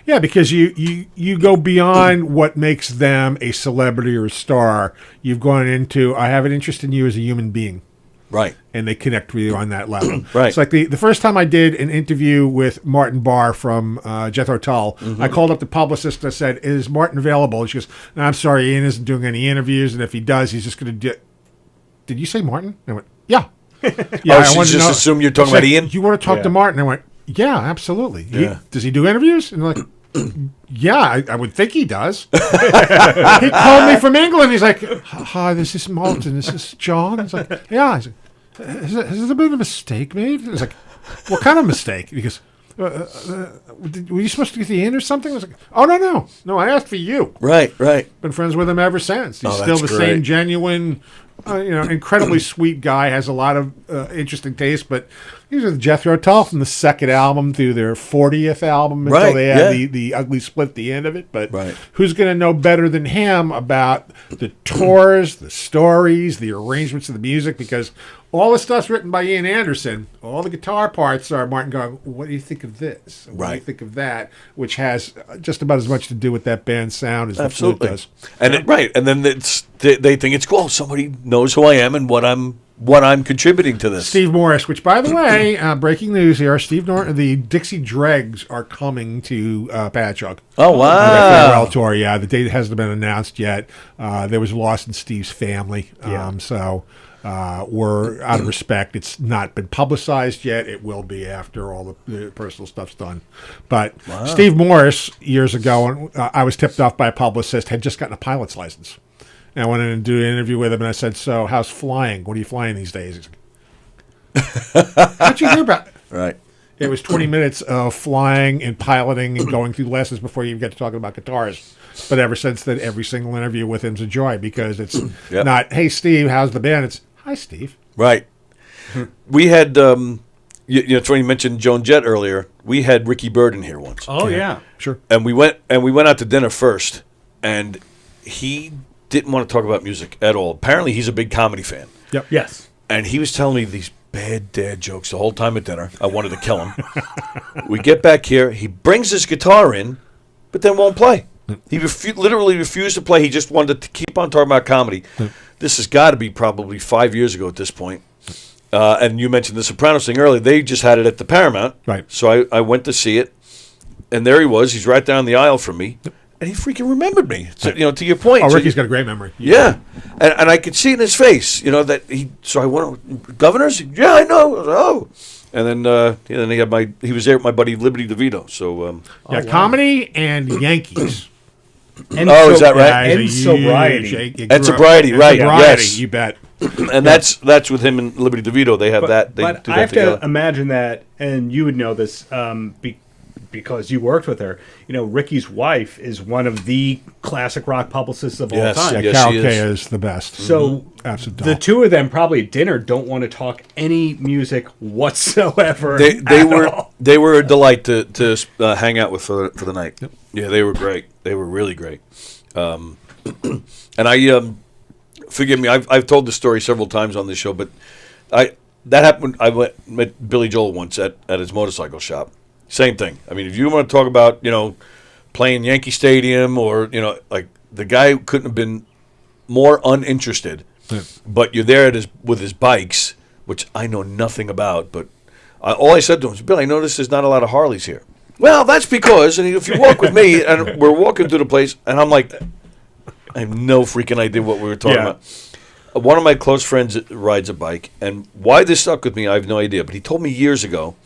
S12: Yeah, because you go beyond what makes them a celebrity or a star. You've gone into, I have an interest in you as a human being.
S9: Right.
S12: And they connect with you on that level.
S9: Right.
S12: It's like the first time I did an interview with Martin Barr from Jethro Tull, I called up the publicist and I said, is Martin available? And she goes, no, I'm sorry, Ian isn't doing any interviews, and if he does, he's just going to do... Did you say Martin? And I went, yeah.
S9: Yeah, she just assumed you're talking about Ian?
S12: You want to talk to Martin? I went, yeah, absolutely.
S9: Yeah.
S12: Does he do interviews? And they're like, yeah, I would think he does. He called me from England. He's like, hi, this is Martin. This is John. It's like, yeah. He's like, has there been a mistake made? It's like, what kind of mistake? Because were you supposed to get the in or something? I was like, oh, no, I asked for you.
S9: Right.
S12: Been friends with him ever since. He's
S9: Oh,
S12: still
S9: that's
S12: the
S9: great.
S12: same genuine, incredibly sweet guy. Has a lot of interesting taste. But he was with Jethro Tull from the second album through their 40th album until
S9: Right,
S12: they had
S9: yeah.
S12: the ugly split at the end of it. But
S9: Right.
S12: who's going to know better than him about the tours, the stories, the arrangements of the music? Because all the stuff's written by Ian Anderson. All the guitar parts are Martin going, what do you think of this? What do you think of that? Which has just about as much to do with that band's sound as the flute does.
S9: And and then they think it's cool. Somebody knows who I am and what I'm contributing to this.
S12: Steve Morris, which, by the way, breaking news here, Steve Norton, the Dixie Dregs are coming to Patchogue.
S9: Oh, wow.
S12: Their farewell tour, yeah. The date hasn't been announced yet. There was a loss in Steve's family. So we're, out of respect, it's not been publicized yet. It will be after all the personal stuff's done. But Steve Morris, years ago, I was tipped off by a publicist, had just gotten a pilot's license. And I went in and do an interview with him, and I said, so how's flying? What are you flying these days? He's like, how'd you hear about it?
S9: Right.
S12: It was 20 minutes of flying and piloting and going through lessons before you even get to talking about guitars. But ever since then, every single interview with him's a joy because it's not, hey, Steve, how's the band? It's, hi, Steve.
S9: Right. We had, it's when you mentioned Joan Jett earlier, we had Ricky Bird in here once.
S13: Oh, yeah.
S12: Sure.
S9: And we went out to dinner first, and he didn't want to talk about music at all. Apparently, he's a big comedy fan.
S12: Yep.
S13: Yes.
S9: And he was telling me these bad dad jokes the whole time at dinner. I wanted to kill him. We get back here. He brings his guitar in, but then won't play. He literally refused to play. He just wanted to keep on talking about comedy. This has got to be probably 5 years ago at this point. And you mentioned the Sopranos thing earlier. They just had it at the Paramount.
S12: Right.
S9: So I went to see it, and there he was. He's right down the aisle from me. And he freaking remembered me. So, to your point.
S12: Oh,
S9: so
S12: Ricky's got a great memory.
S9: Yeah. And I could see it in his face, that he. So I went, Governors? Yeah, I know. Oh. And then he was there with my buddy Liberty DeVito. So
S12: comedy and Yankees.
S13: And
S9: is that right?
S13: And sobriety.
S9: And sobriety, right? Yes,
S12: you bet.
S9: And that's with him and Liberty DeVito. They have that. They
S13: but
S9: do
S13: I
S9: that
S13: have
S9: together.
S13: to imagine that, and you would know this because you worked with her. Ricky's wife is one of the classic rock publicists of all time.
S12: Yeah, Carol Kay is the best.
S13: So
S12: Absolute
S13: the
S12: doll.
S13: two of them probably at dinner don't want to talk any music whatsoever.
S9: They were a delight to hang out with for the night. Yep. Yeah, they were great. They were really great. And I forgive me. I've told this story several times on this show, but that happened. I met Billy Joel once at his motorcycle shop. Same thing. I mean, if you want to talk about playing Yankee Stadium or like the guy couldn't have been more uninterested. Yeah. But you're there with his bikes, which I know nothing about. But all I said to him was, Bill, I noticed there's not a lot of Harleys here. Well, that's because, and if you walk with me, and we're walking through the place, and I'm like, I have no freaking idea what we were talking about. One of my close friends rides a bike, and why this stuck with me, I have no idea. But he told me years ago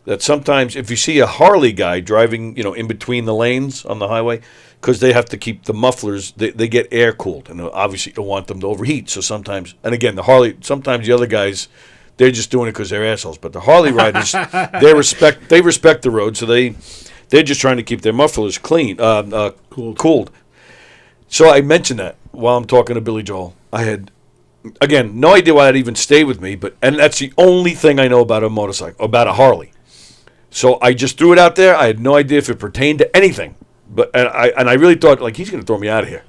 S9: that sometimes if you see a Harley guy driving, in between the lanes on the highway, because they have to keep the mufflers, they get air cooled, and obviously you don't want them to overheat. So sometimes, and again, sometimes the other guys, they're just doing it because they're assholes. But the Harley riders, they respect the road, so they're just trying to keep their mufflers clean, cooled. So I mentioned that while I'm talking to Billy Joel. I had, again, no idea why that even stayed with me, and that's the only thing I know about a motorcycle, about a Harley. So I just threw it out there. I had no idea if it pertained to anything, and I really thought he's going to throw me out of here.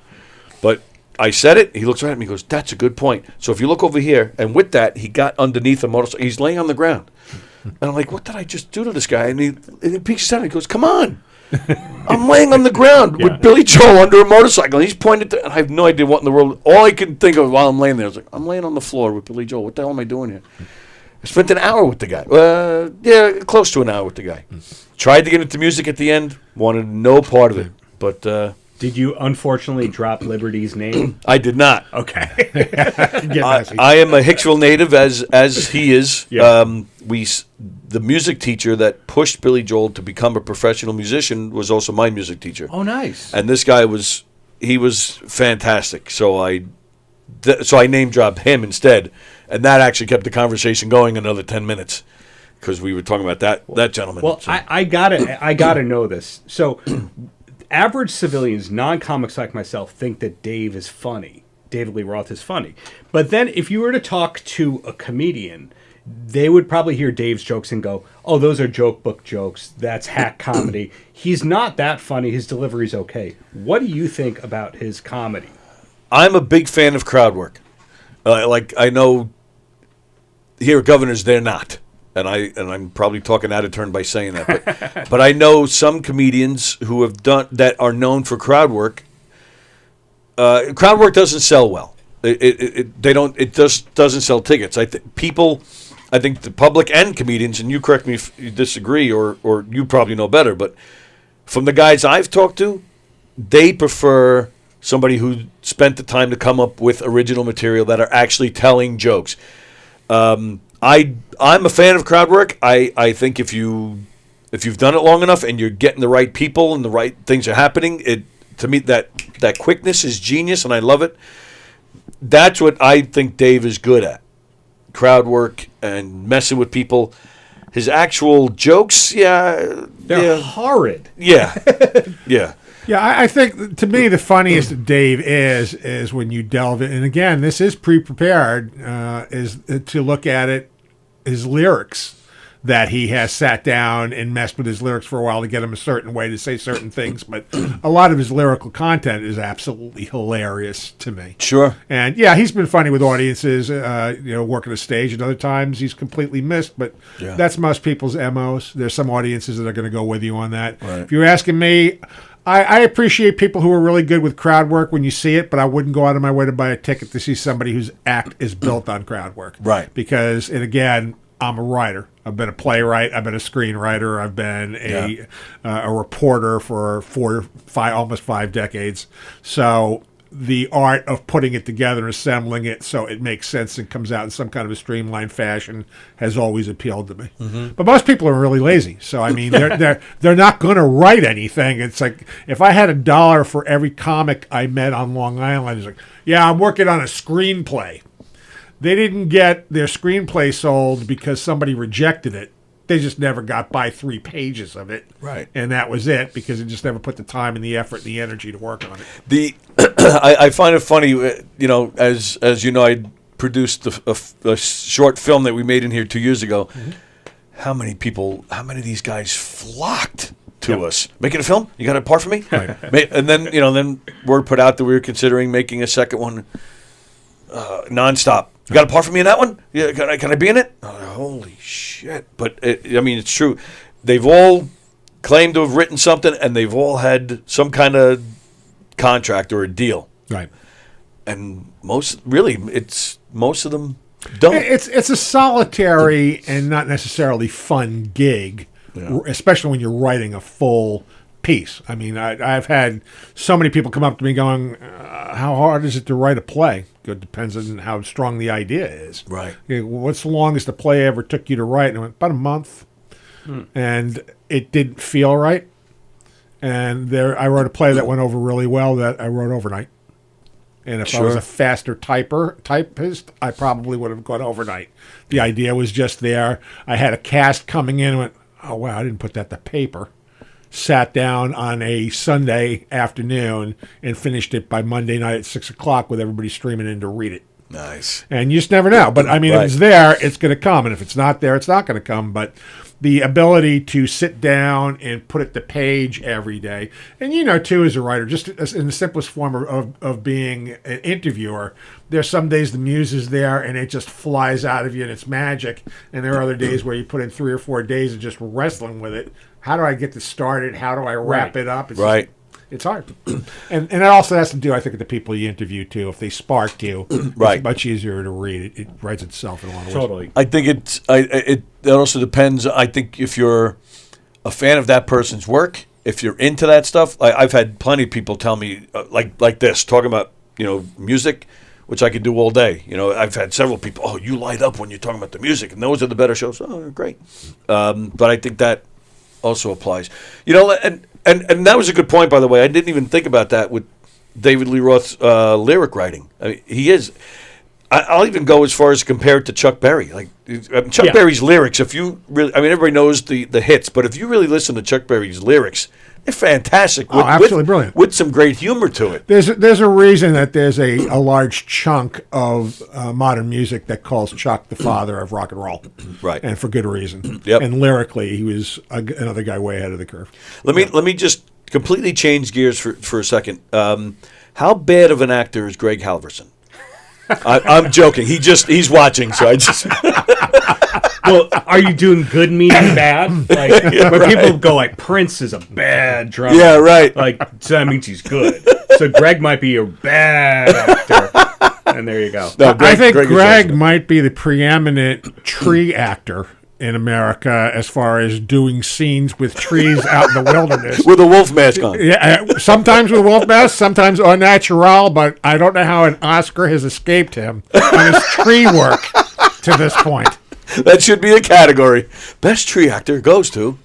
S9: But I said it. He looks right at me. He goes, "That's a good point." So if you look over here, and with that, he got underneath a motorcycle. He's laying on the ground, and I'm like, "What did I just do to this guy?" And he peeks his head. And he goes, "Come on." I'm laying on the ground with Billy Joel under a motorcycle. And he's pointed to, and I have no idea what in the world. All I could think of while I'm laying there was I'm laying on the floor with Billy Joel. What the hell am I doing here? I spent an hour with the guy. Close to an hour with the guy. Tried to get into music at the end. Wanted no part of it. But
S13: did you unfortunately drop Liberty's name?
S9: I did not.
S13: Okay.
S9: I am a Hicksville native, as he is.
S13: Yeah.
S9: The music teacher that pushed Billy Joel to become a professional musician was also my music teacher.
S13: Oh, nice.
S9: And this guy was fantastic. So I name dropped him instead, and that actually kept the conversation going another 10 minutes because we were talking about that gentleman.
S13: Well, so. I gotta know this. So, average civilians, non-comics like myself, think that David Lee Roth is funny. But then, if you were to talk to a comedian, they would probably hear Dave's jokes and go, "Oh, those are joke book jokes. That's hack comedy." He's not that funny. His delivery's okay. What do you think about his comedy?
S9: I'm a big fan of crowd work. I know here at Governors they're not, and I'm probably talking out of turn by saying that. But I know some comedians who have done that are known for crowd work. Crowd work doesn't sell well. It just doesn't sell tickets. I think the public and comedians, and you correct me if you disagree or you probably know better, but from the guys I've talked to, they prefer somebody who spent the time to come up with original material that are actually telling jokes. I'm a fan of crowd work. I think if you've done it long enough and you're getting the right people and the right things are happening, to me that quickness is genius, and I love it. That's what I think Dave is good at. Crowd work and messing with people. His actual jokes,
S13: they're horrid.
S9: Yeah. Yeah.
S12: Yeah, I think to me the funniest that Dave is when you delve in, and again, this is pre-prepared, is to look at it, his lyrics, that he has sat down and messed with his lyrics for a while to get him a certain way to say certain things, but a lot of his lyrical content is absolutely hilarious to me.
S9: Sure.
S12: And yeah, he's been funny with audiences, working the stage, and other times he's completely missed, but that's most people's MOs. There's some audiences that are going to go with you on that.
S9: Right.
S12: If you're asking me, I appreciate people who are really good with crowd work when you see it, but I wouldn't go out of my way to buy a ticket to see somebody whose act is built on crowd work.
S9: Right.
S12: Because, and again, I'm a writer. I've been a playwright. I've been a screenwriter. I've been a reporter for almost 5 decades. So the art of putting it together and assembling it so it makes sense and comes out in some kind of a streamlined fashion has always appealed to me. Mm-hmm. But most people are really lazy. So I mean, they're not going to write anything. It's like if I had $1 for every comic I met on Long Island, it's like, yeah, I'm working on a screenplay. They didn't get their screenplay sold because somebody rejected it. They just never got by 3 pages of it.
S9: Right.
S12: And that was it because they just never put the time and the effort and the energy to work on it.
S9: I find it funny, as you know, I produced a short film that we made in here 2 years ago. Mm-hmm. How many of these guys flocked to us? Making a film? You got a part for me? Right. And then, then word put out that we were considering making a second one nonstop. You got a part for me in that one? Yeah, can I be in it? Oh, holy shit. But, it's true. They've all claimed to have written something, and they've all had some kind of contract or a deal.
S12: Right.
S9: And most of them don't.
S12: It's a solitary and not necessarily fun gig especially when you're writing a full piece. I mean, I've had so many people come up to me going, how hard is it to write a play? It depends on how strong the idea is.
S9: Right.
S12: What's the longest a play ever took you to write? And I went, about a month. And it didn't feel right. And I wrote a play that went over really well that I wrote overnight. And if I was a faster typist, I probably would have gone overnight. The idea was just there. I had a cast coming in and went, oh, wow, I didn't put that to paper. Sat down on a Sunday afternoon and finished it by Monday night at 6 o'clock with everybody streaming in to read it.
S9: Nice.
S12: And you just never know. But, I mean, if it's there, it's going to come. And if it's not there, it's not going to come. But the ability to sit down and put it to page every day. And, too, as a writer, just in the simplest form of being an interviewer, there's some days the muse is there and it just flies out of you and it's magic. And there are other days where you put in 3 or 4 days of just wrestling with it. How do I get this started? How do I wrap it up? It's hard. And it also has to do, I think, with the people you interview, too. If they spark you, it's much easier to read. It writes itself in a lot of ways.
S13: Totally.
S9: I think it also depends. I think if you're a fan of that person's work, if you're into that stuff, I've had plenty of people tell me, like this, talking about, music, which I could do all day. I've had several people, oh, you light up when you're talking about the music, and those are the better shows. Oh, great. But I think that also applies. And that was a good point, by the way. I didn't even think about that with David Lee Roth's lyric writing. I mean, he is. I'll even go as far as compared to Chuck Berry. Chuck Berry's lyrics, if you really, everybody knows the hits, but if you really listen to Chuck Berry's lyrics, they're fantastic.
S12: Absolutely brilliant.
S9: With some great humor to it.
S12: There's a reason that there's a large chunk of modern music that calls Chuck the father of rock and roll.
S9: Right.
S12: And for good reason.
S9: Yep.
S12: And lyrically, he was another guy way ahead of the curve.
S9: Let me just completely change gears for a second. How bad of an actor is Greg Halverson? I'm joking. He's watching, so I just.
S13: Well, are you doing good, meaning bad? When people go Prince is a bad drummer.
S9: Yeah, right.
S13: So that means he's good. So Greg might be a bad actor. And there you go.
S12: No, I think Greg might be the preeminent tree actor in America as far as doing scenes with trees out in the wilderness.
S9: With a wolf mask on.
S12: Yeah, sometimes with a wolf mask, sometimes au natural, but I don't know how an Oscar has escaped him on his tree work to this point.
S9: That should be a category. Best tree actor goes to.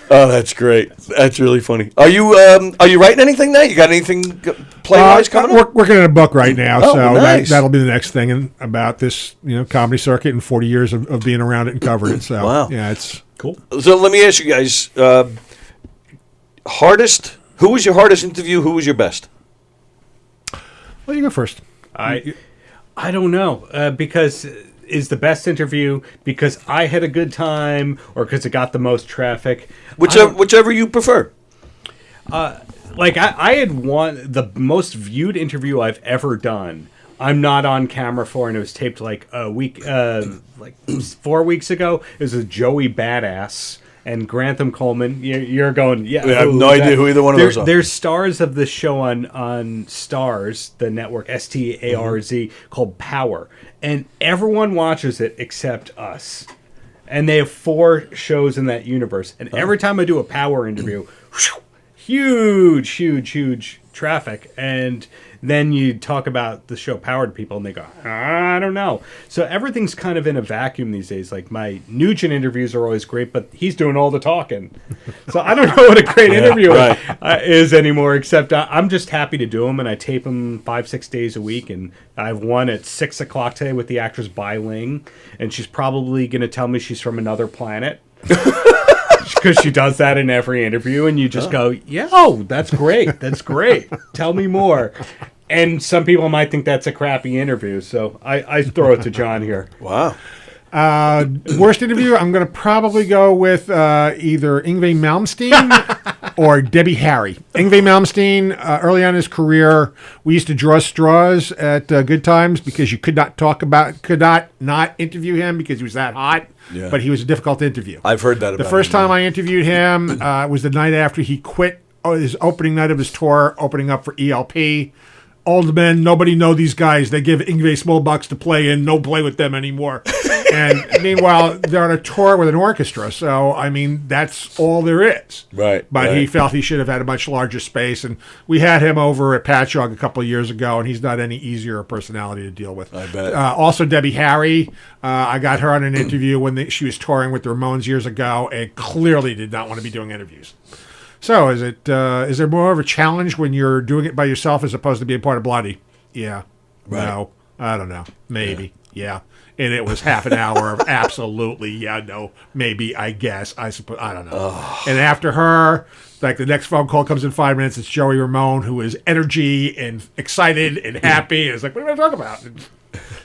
S9: Oh, that's great. That's really funny. Are you writing anything now? You got anything play-wise coming up?
S12: Working on a book right now, so
S9: nice.
S12: that'll be the next thing about this comedy circuit and 40 years of being around it and covering it. So
S9: wow.
S12: Yeah, it's
S13: cool.
S9: So let me ask you guys, who was your hardest interview? Who was your best?
S12: Well, you go first.
S13: I don't know, because is the best interview because I had a good time or because it got the most traffic?
S9: Whichever you prefer.
S13: I had the most viewed interview I've ever done. I'm not on camera for, and it was taped a week, 4 weeks ago. It was with Joey Badass and Grantham Coleman. You're going, yeah.
S9: I have no idea who either one of those are.
S13: They're stars of this show on Stars, the network, STARZ, called Power. And everyone watches it except us. And they have 4 shows in that universe. And every time I do a Power interview, huge traffic. And then you talk about the show Power to people, and they go, I don't know. So everything's kind of in a vacuum these days. My Nugent interviews are always great, but he's doing all the talking. So I don't know what a great interview is anymore, except I'm just happy to do them, and I tape them 5-6 days a week. And I have one at 6 o'clock today with the actress Bai Ling, and she's probably going to tell me she's from another planet. Because she does that in every interview, and you just go, that's great. Tell me more. And some people might think that's a crappy interview, so I throw it to John here.
S9: Wow.
S12: Worst interview, I'm going to probably go with either Yngwie Malmsteen or Debbie Harry. Yngwie Malmsteen, early on in his career, we used to draw straws at Good Times because you could not interview him because he was that hot.
S9: Yeah.
S12: But he was a difficult interview.
S9: I've heard that about him.
S12: The first time I interviewed him was the night after he quit his opening night of his tour, opening up for ELP. Old men, nobody know these guys. They give Yngwie small bucks to play in. No play with them anymore. And meanwhile, they're on a tour with an orchestra. So, I mean, that's all there is.
S9: Right.
S12: But
S9: right.
S12: he felt he should have had a much larger space. And we had him over at Patchogue a couple of years ago, and he's not any easier a personality to deal with.
S9: I bet.
S12: Also, Debbie Harry, I got her on an interview when she was touring with the Ramones years ago, and clearly did not want to be doing interviews. So, is there more of a challenge when you're doing it by yourself as opposed to being part of Blondie? Yeah.
S9: Right.
S12: No. I don't know. Maybe. Yeah. And it was half an hour of absolutely, yeah, no, maybe, I guess, I suppose, I don't know.
S9: Oh.
S12: And after her, like the next phone call comes in 5 minutes, it's Joey Ramone, who is energy and excited and happy. And it's like, what are we going to talk about? And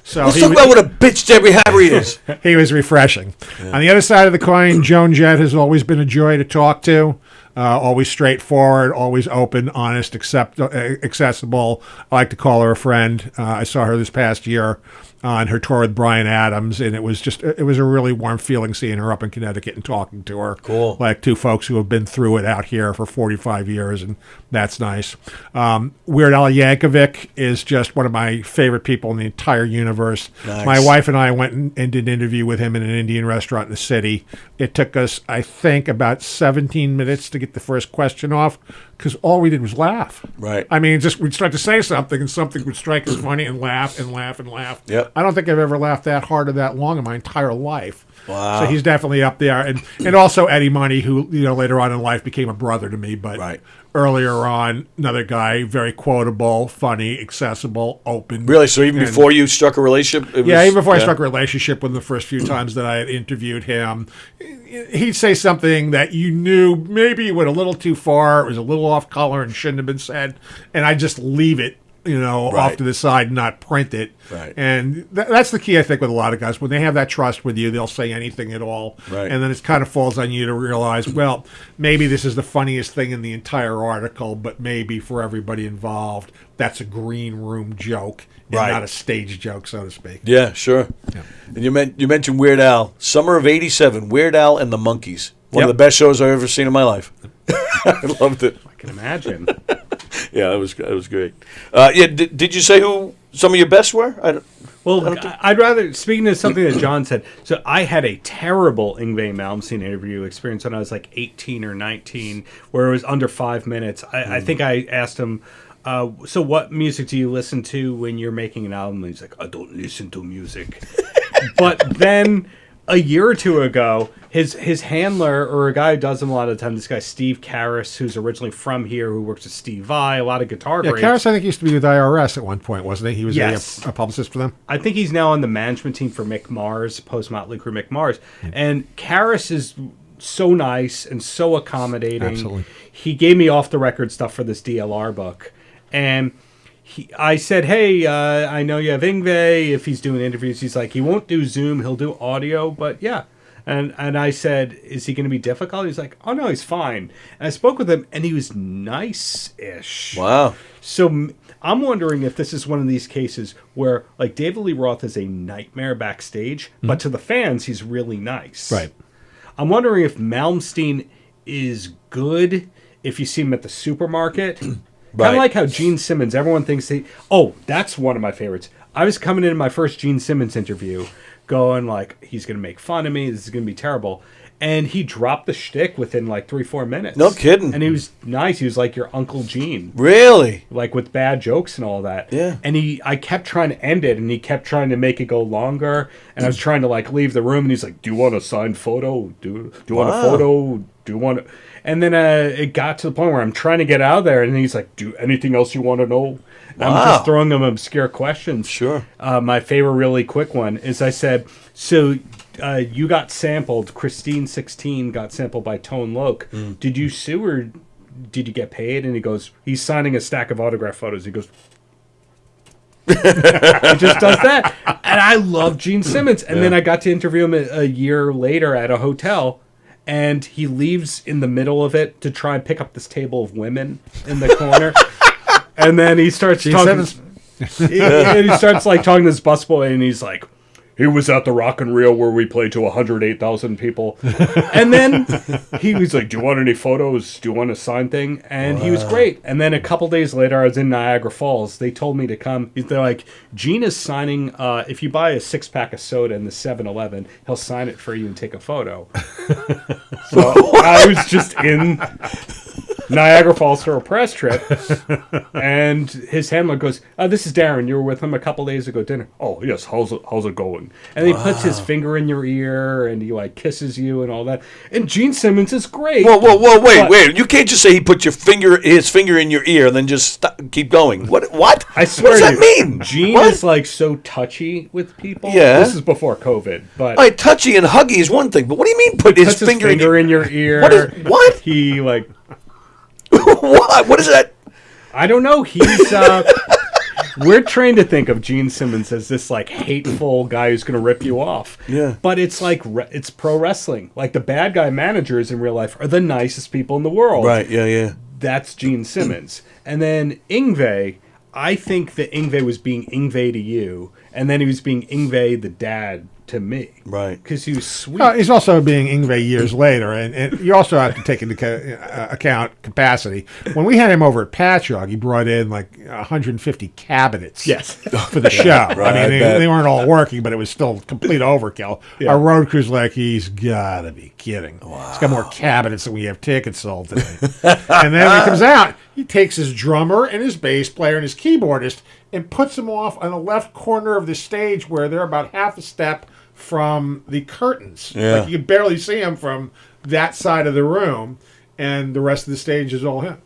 S12: so
S9: let's talk about what a bitch Debbie Harry is.
S12: He was refreshing. Yeah. On the other side of the coin, Joan Jett has always been a joy to talk to. Always straightforward, always open, honest, accessible. I like to call her a friend. I saw her this past year on her tour with Bryan Adams, and it was a really warm feeling seeing her up in Connecticut and talking to her.
S9: Cool.
S12: Like two folks who have been through it out here for 45 years, and that's nice. Weird Al Yankovic is just one of my favorite people in the entire universe.
S9: Nice.
S12: My wife and I went and did an interview with him in an Indian restaurant in the city. It took us, I think, about 17 minutes to get the first question off, because all we did was laugh.
S9: Right.
S12: I mean, just we'd start to say something, and something would strike us funny, and laugh and laugh and laugh.
S9: Yep.
S12: I don't think I've ever laughed that hard or that long in my entire life.
S9: Wow.
S12: So he's definitely up there, and also Eddie Money, who later on in life became a brother to me, but
S9: right.
S12: Earlier on, another guy, very quotable, funny, accessible, open.
S9: Really? So even before you struck a relationship?
S12: Even before I struck a relationship, when the first few times that I had interviewed him, he'd say something that you knew maybe went a little too far, it was a little off color and shouldn't have been said, and I'd just leave it, off to the side and not print it.
S9: Right.
S12: And that's the key, I think, with a lot of guys. When they have that trust with you, they'll say anything at all.
S9: Right.
S12: And then it kind of falls on you to realize, well, maybe this is the funniest thing in the entire article, but maybe for everybody involved, that's a green room joke and not a stage joke, so to speak.
S9: Yeah, sure.
S12: Yeah.
S9: And you mentioned Weird Al. Summer of '87, Weird Al and the Monkees. One of the best shows I've ever seen in my life. I loved it.
S13: I can imagine.
S9: Yeah, it was great. Did you say who some of your best were?
S13: I'd rather, speaking of something that John said, so I had a terrible Yngwie Malmsteen interview experience when I was like 18 or 19, where it was under 5 minutes. I think I asked him, so what music do you listen to when you're making an album? And he's like, I don't listen to music. But then a year or two ago, his handler, or a guy who does them a lot of the time, this guy Steve Karras, who's originally from here, who works with Steve Vai, a lot of guitar greats.
S12: Karras, I think, used to be with IRS at one point, wasn't he? He was a publicist for them.
S13: I think he's now on the management team for Mick Mars, post-Motley Crue Mick Mars. And Karras is so nice and so accommodating.
S12: Absolutely.
S13: He gave me off-the-record stuff for this DLR book. And I said, hey, I know you have Yngwie. If he's doing interviews, he's like, he won't do Zoom, he'll do audio, but yeah. And I said, is he going to be difficult? He's like, oh, no, he's fine. And I spoke with him, and he was nice-ish.
S9: Wow.
S13: So I'm wondering if this is one of these cases where, like, David Lee Roth is a nightmare backstage, but to the fans, he's really nice.
S12: Right.
S13: I'm wondering if Malmsteen is good if you see him at the supermarket. Kind of like how Gene Simmons, everyone thinks that's one of my favorites. I was coming in my first Gene Simmons interview going like, he's going to make fun of me, this is going to be terrible. And he dropped the shtick within like 3-4 minutes.
S9: No kidding.
S13: And he was nice. He was like your Uncle Gene.
S9: Really?
S13: Like with bad jokes and all that.
S9: Yeah.
S13: And I kept trying to end it, and he kept trying to make it go longer. And I was trying to like leave the room, and he's like, do you want a signed photo? Do you want a photo? Do you want to... And then it got to the point where I'm trying to get out of there, and he's like, do anything else you want to know? And I'm just throwing him obscure questions.
S9: Sure.
S13: My favorite really quick one is I said, so you got sampled, Christine 16 got sampled by Tone Loc. Did you sue or did you get paid? And he goes, he's signing a stack of autograph photos. He goes... he just does that. And I love Gene Simmons. And then I got to interview him a year later at a hotel. And he leaves in the middle of it to try and pick up this table of women in the corner. And then he starts talking. And he starts like talking to this busboy, and he's like, he was at the Rock and Reel where we played to 108,000 people. And then he was like, do you want any photos? Do you want a signed thing? And he was great. And then a couple days later, I was in Niagara Falls. They told me to come. They're like, Gene is signing, if you buy a 6-pack of soda in the 7-Eleven, he'll sign it for you and take a photo. So I was just in Niagara Falls for a press trip, and his handler goes, this is Darren. You were with him a couple days ago at dinner. Oh, yes. How's it going? And he puts his finger in your ear, and he like kisses you and all that. And Gene Simmons is great.
S9: Whoa, wait. You can't just say he put his finger in your ear and then just keep going. What?
S13: I swear
S9: what does that mean?
S13: Gene is like so touchy with people.
S9: Yeah.
S13: This is before COVID, but
S9: all right, touchy and huggy is one thing, but what do you mean put his finger
S13: in your ear?
S9: What?
S13: He like
S9: What is that?
S13: I don't know. He's we're trained to think of Gene Simmons as this like hateful guy who's going to rip you off.
S9: Yeah.
S13: But it's like it's pro wrestling. Like the bad guy managers in real life are the nicest people in the world.
S9: Right. Yeah.
S13: That's Gene Simmons. And then Yngwie, I think that Yngwie was being Yngwie to you, and then he was being Yngwie the dad to me.
S9: Right.
S13: Because he was sweet.
S12: He's also being Yngwie years later, and you also have to take into account capacity. When we had him over at Patchogue, he brought in like 150 cabinets for the show.
S9: Right,
S12: I mean, they weren't all working, but it was still complete overkill.
S13: Yeah.
S12: Our road crew's like, he's got to be kidding. Wow. He's got more cabinets than we have tickets sold today. And then when he comes out, he takes his drummer and his bass player and his keyboardist and puts them off on the left corner of the stage where they're about half a step from the curtains.
S9: Yeah.
S12: Like you could barely see him from that side of the room, and the rest of the stage is all him.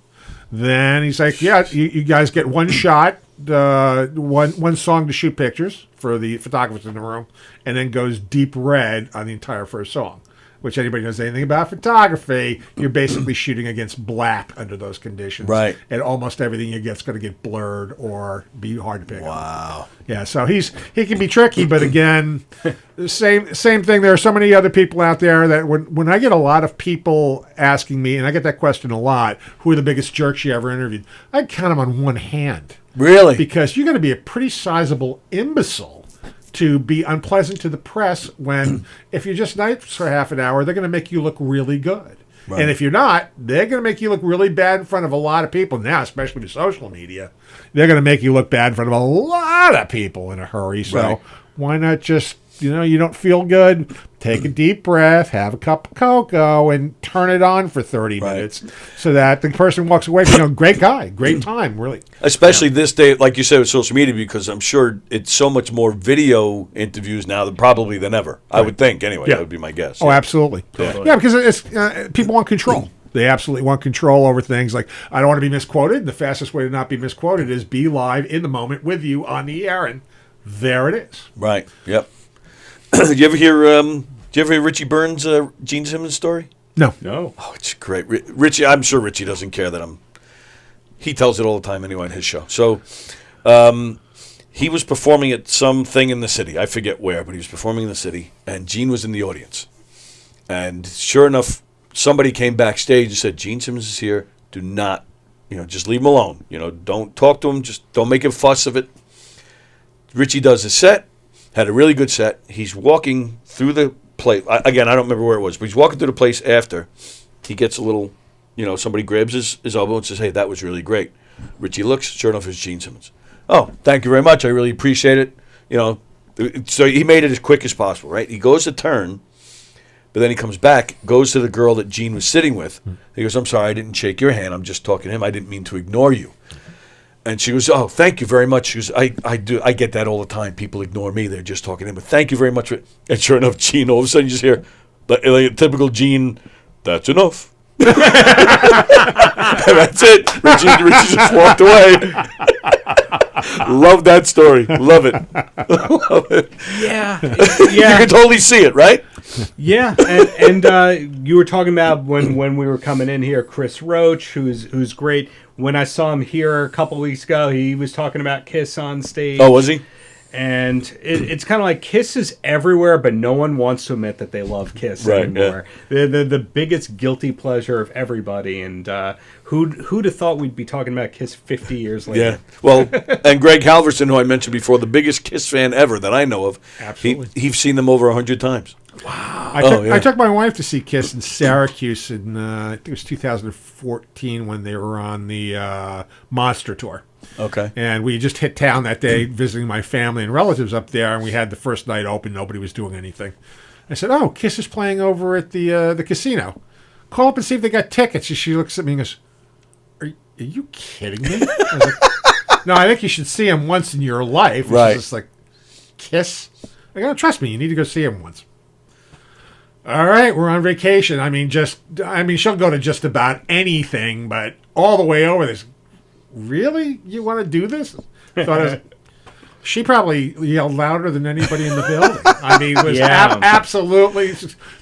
S12: Then he's like, yeah, you guys get one shot, one song to shoot pictures for the photographers in the room, and then goes deep red on the entire first song. Which anybody knows anything about photography, you're basically shooting against black under those conditions.
S9: Right.
S12: And almost everything you get's going to get blurred or be hard to pick up.
S9: Wow.
S12: Yeah, so he can be tricky, but again, the same thing. There are so many other people out there that when I get a lot of people asking me, and I get that question a lot, who are the biggest jerks you ever interviewed? I count them on one hand.
S9: Really?
S12: Because you're going to be a pretty sizable imbecile to be unpleasant to the press when if you're just nice for half an hour, they're going to make you look really good. Right. And if you're not, they're going to make you look really bad in front of a lot of people. Now, especially with social media, they're going to make you look bad in front of a lot of people in a hurry. So why not just, you don't feel good, take a deep breath, have a cup of cocoa, and turn it on for 30 minutes so that the person walks away from, great guy, great time, really.
S9: Especially this day, like you said, with social media, because I'm sure it's so much more video interviews now than ever. I would think, anyway. That would be my guess.
S12: Oh, absolutely. Yeah, because it's people want control. They absolutely want control over things. Like, I don't want to be misquoted. The fastest way to not be misquoted is be live in the moment with you on the air, and there it is.
S9: Right, yep. Did you ever hear Richie Burns' Gene Simmons story?
S12: No.
S9: Oh, it's great. Richie, I'm sure Richie doesn't care that he tells it all the time anyway on his show. So, he was performing at something in the city. I forget where, but he was performing in the city, and Gene was in the audience. And sure enough, somebody came backstage and said, Gene Simmons is here. Do not, just leave him alone. Don't talk to him. Just don't make a fuss of it. Richie does his set. Had a really good set. He's walking through the place. Again, I don't remember where it was, but he's walking through the place after. He gets a little, somebody grabs his elbow and says, hey, that was really great. Richie looks. Sure enough, it's Gene Simmons. Oh, thank you very much. I really appreciate it. So he made it as quick as possible, right? He goes to turn, but then he comes back, goes to the girl that Gene was sitting with. He goes, I'm sorry, I didn't shake your hand. I'm just talking to him. I didn't mean to ignore you. And she goes, oh, thank you very much. She goes, I get that all the time. People ignore me. They're just talking to him. But thank you very much. And sure enough, Gene, all of a sudden you just hear, like typical Gene, that's enough. And that's it. Richie just walked away. Love that story. Love it. Love it.
S13: Yeah.
S9: You can totally see it, right?
S13: Yeah, and you were talking about when we were coming in here, Chris Roach, who's great. When I saw him here a couple weeks ago, he was talking about Kiss on stage.
S9: Oh, was he?
S13: And it's kind of like Kiss is everywhere, but no one wants to admit that they love Kiss anymore. They're the biggest guilty pleasure of everybody. And who'd have thought we'd be talking about Kiss 50 years later?
S9: Yeah. Well, and Greg Halverson, who I mentioned before, the biggest Kiss fan ever that I know of.
S12: Absolutely.
S9: He's seen them over 100 times.
S12: Wow. I took my wife to see Kiss in Syracuse in, I think it was 2014 when they were on the Monster Tour.
S9: Okay.
S12: And we just hit town that day visiting my family and relatives up there, and we had the first night open. Nobody was doing anything. I said, "Oh, Kiss is playing over at the casino. Call up and see if they got tickets." She looks at me and goes, "Are you kidding me?" I was like, "No, I think you should see him once in your life."
S9: Right.
S12: She's just like, "Kiss? I gotta trust me. You need to go see him once." All right, we're on vacation. I mean, she'll go to just about anything, but all the way over this. Really? You want to do this? She probably yelled louder than anybody in the building. I mean, it was absolutely,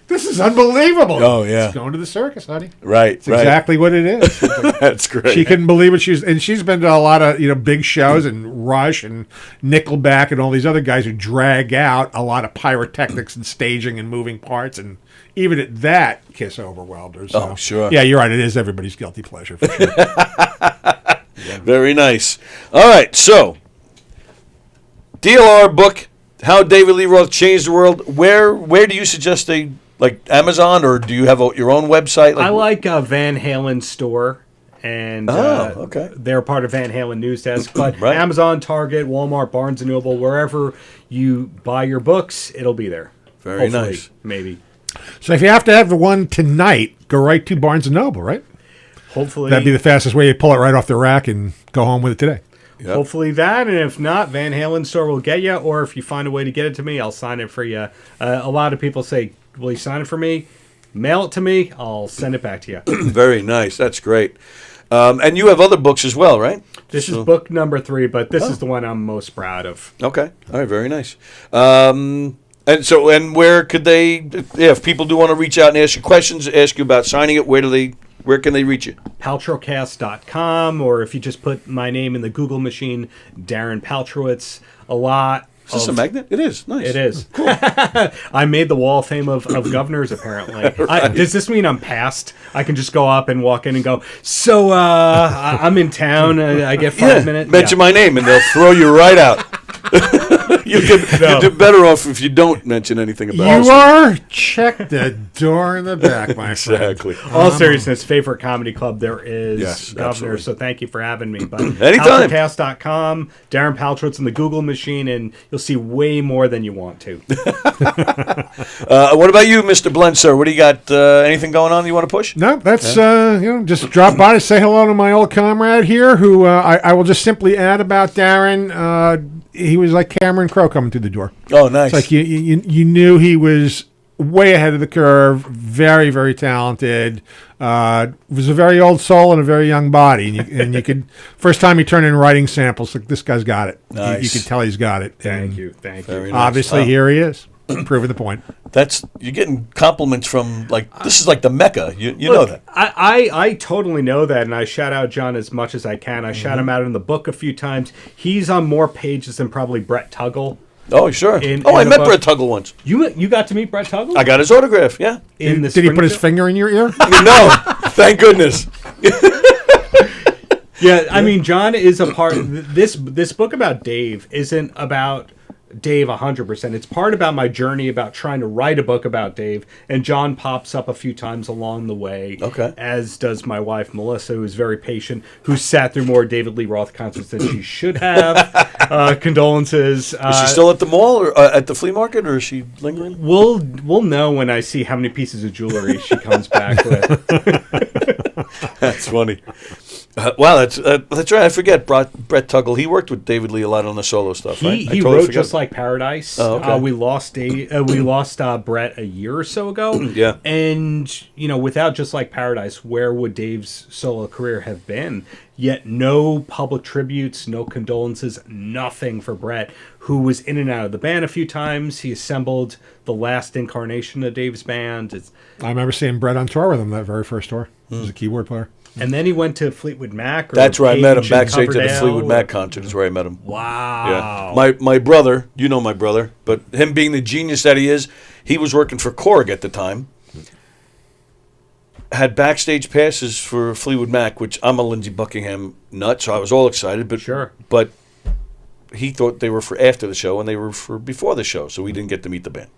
S12: this is unbelievable.
S9: Oh, yeah.
S12: She's going to the circus, honey.
S9: Right,
S12: It's exactly what it is.
S9: That's great.
S12: She couldn't believe what she's been to a lot of, big shows and Rush and Nickelback and all these other guys who drag out a lot of pyrotechnics and staging and moving parts, and even at that, Kiss overwhelmed her. So.
S9: Oh, sure.
S12: Yeah, you're right. It is everybody's guilty pleasure, for sure.
S9: Very nice. All right, so DLR book, How David Lee Roth Changed the World. Where do you suggest they, like Amazon, or do you have your own website?
S13: I like Van Halen store, and they're part of Van Halen News Desk. But Amazon, Target, Walmart, Barnes & Noble, wherever you buy your books, it'll be there.
S9: Very nice.
S13: Maybe.
S12: So if you have to have the one tonight, go right to Barnes & Noble, right?
S13: Hopefully.
S12: That'd be the fastest way. You pull it right off the rack and go home with it today.
S9: Yep.
S13: Hopefully that, and if not, Van Halen store will get you, or if you find a way to get it to me, I'll sign it for you. A lot of people say, will you sign it for me? Mail it to me, I'll send it back to you.
S9: Very nice. That's great. And you have other books as well, right?
S13: This is book number 3, but this is the one I'm most proud of.
S9: Okay. All right. Very nice. And where could they, if people do want to reach out and ask you questions, ask you about signing it, where can they reach you?
S13: Paltrowcast.com, or if you just put my name in the Google machine, Darren Paltrowitz, a lot.
S9: Is this a magnet? It is. Nice.
S13: It is. Cool. I made the wall of fame of governors, apparently. Does this mean I'm passed? I can just go up and walk in and go, so I'm in town. I get 5 minutes.
S9: Mention my name and they'll throw you right out. You do better off if you don't mention anything about it.
S12: You are? Check the door in the back, my friend.
S9: Exactly.
S13: All seriousness, favorite comedy club there is, Governor,
S9: absolutely.
S13: so thank you for having me. But
S9: Anytime.
S13: Paltrowcast.com, Darren Paltrowitz in the Google machine, and you'll see way more than you want to.
S9: What about you, Mr. Blenn, sir? What do you got? Anything going on you want to push?
S12: No, that's, just drop by to say hello to my old comrade here, who I will just simply add about Darren. He was like Cameron Crowe coming through the door.
S9: Oh, nice.
S12: It's like you knew he was way ahead of the curve, very, very talented. Was a very old soul and a very young body. And you could, first time he turned in writing samples, like, this guy's got it.
S9: Nice.
S12: You could tell he's got it.
S13: Thank you.
S9: Very nice.
S12: Obviously, here he is, proving the point.
S9: You're getting compliments from, this is like the Mecca. You know that.
S13: I totally know that, and I shout out John as much as I can. I shout him out in the book a few times. He's on more pages than probably Brett Tuggle.
S9: Oh, sure. I met Brett Tuggle once.
S13: You got to meet Brett Tuggle?
S9: I got his autograph, yeah.
S12: Did he put his finger in your ear?
S9: No, thank goodness.
S13: Yeah, I mean, John is a part. This book about Dave isn't about Dave 100%. It's part about my journey about trying to write a book about Dave, and John pops up a few times along the way.
S9: Okay.
S13: As does my wife Melissa, who's very patient, who sat through more David Lee Roth concerts than she should have. Condolences.
S9: Is she still at the mall or at the flea market, or is she lingering?
S13: We'll know when I see how many pieces of jewelry she comes back with.
S9: That's funny. Wow, that's right. I forget Brett Tuggle. He worked with David Lee a lot on the solo stuff. Right?
S13: He wrote Just Like Paradise.
S9: Oh, okay.
S13: We lost Brett a year or so ago.
S9: Yeah,
S13: and without Just Like Paradise, where would Dave's solo career have been? Yet no public tributes, no condolences, nothing for Brett, who was in and out of the band a few times. He assembled the last incarnation of Dave's band.
S12: I remember seeing Brett on tour with him that very first tour. He was a keyboard player.
S13: And then he went to Fleetwood Mac. Or
S9: That's where I met him,
S13: Page
S9: backstage at the
S13: Coverdale,
S9: Fleetwood
S13: or-
S9: Mac concert is where I met him.
S13: Wow.
S9: Yeah. My brother, you know my brother, but him being the genius that he is, he was working for Korg at the time. Had backstage passes for Fleetwood Mac, which I'm a Lindsey Buckingham nut, so I was all excited. But but he thought they were for after the show, and they were for before the show, so we didn't get to meet the band.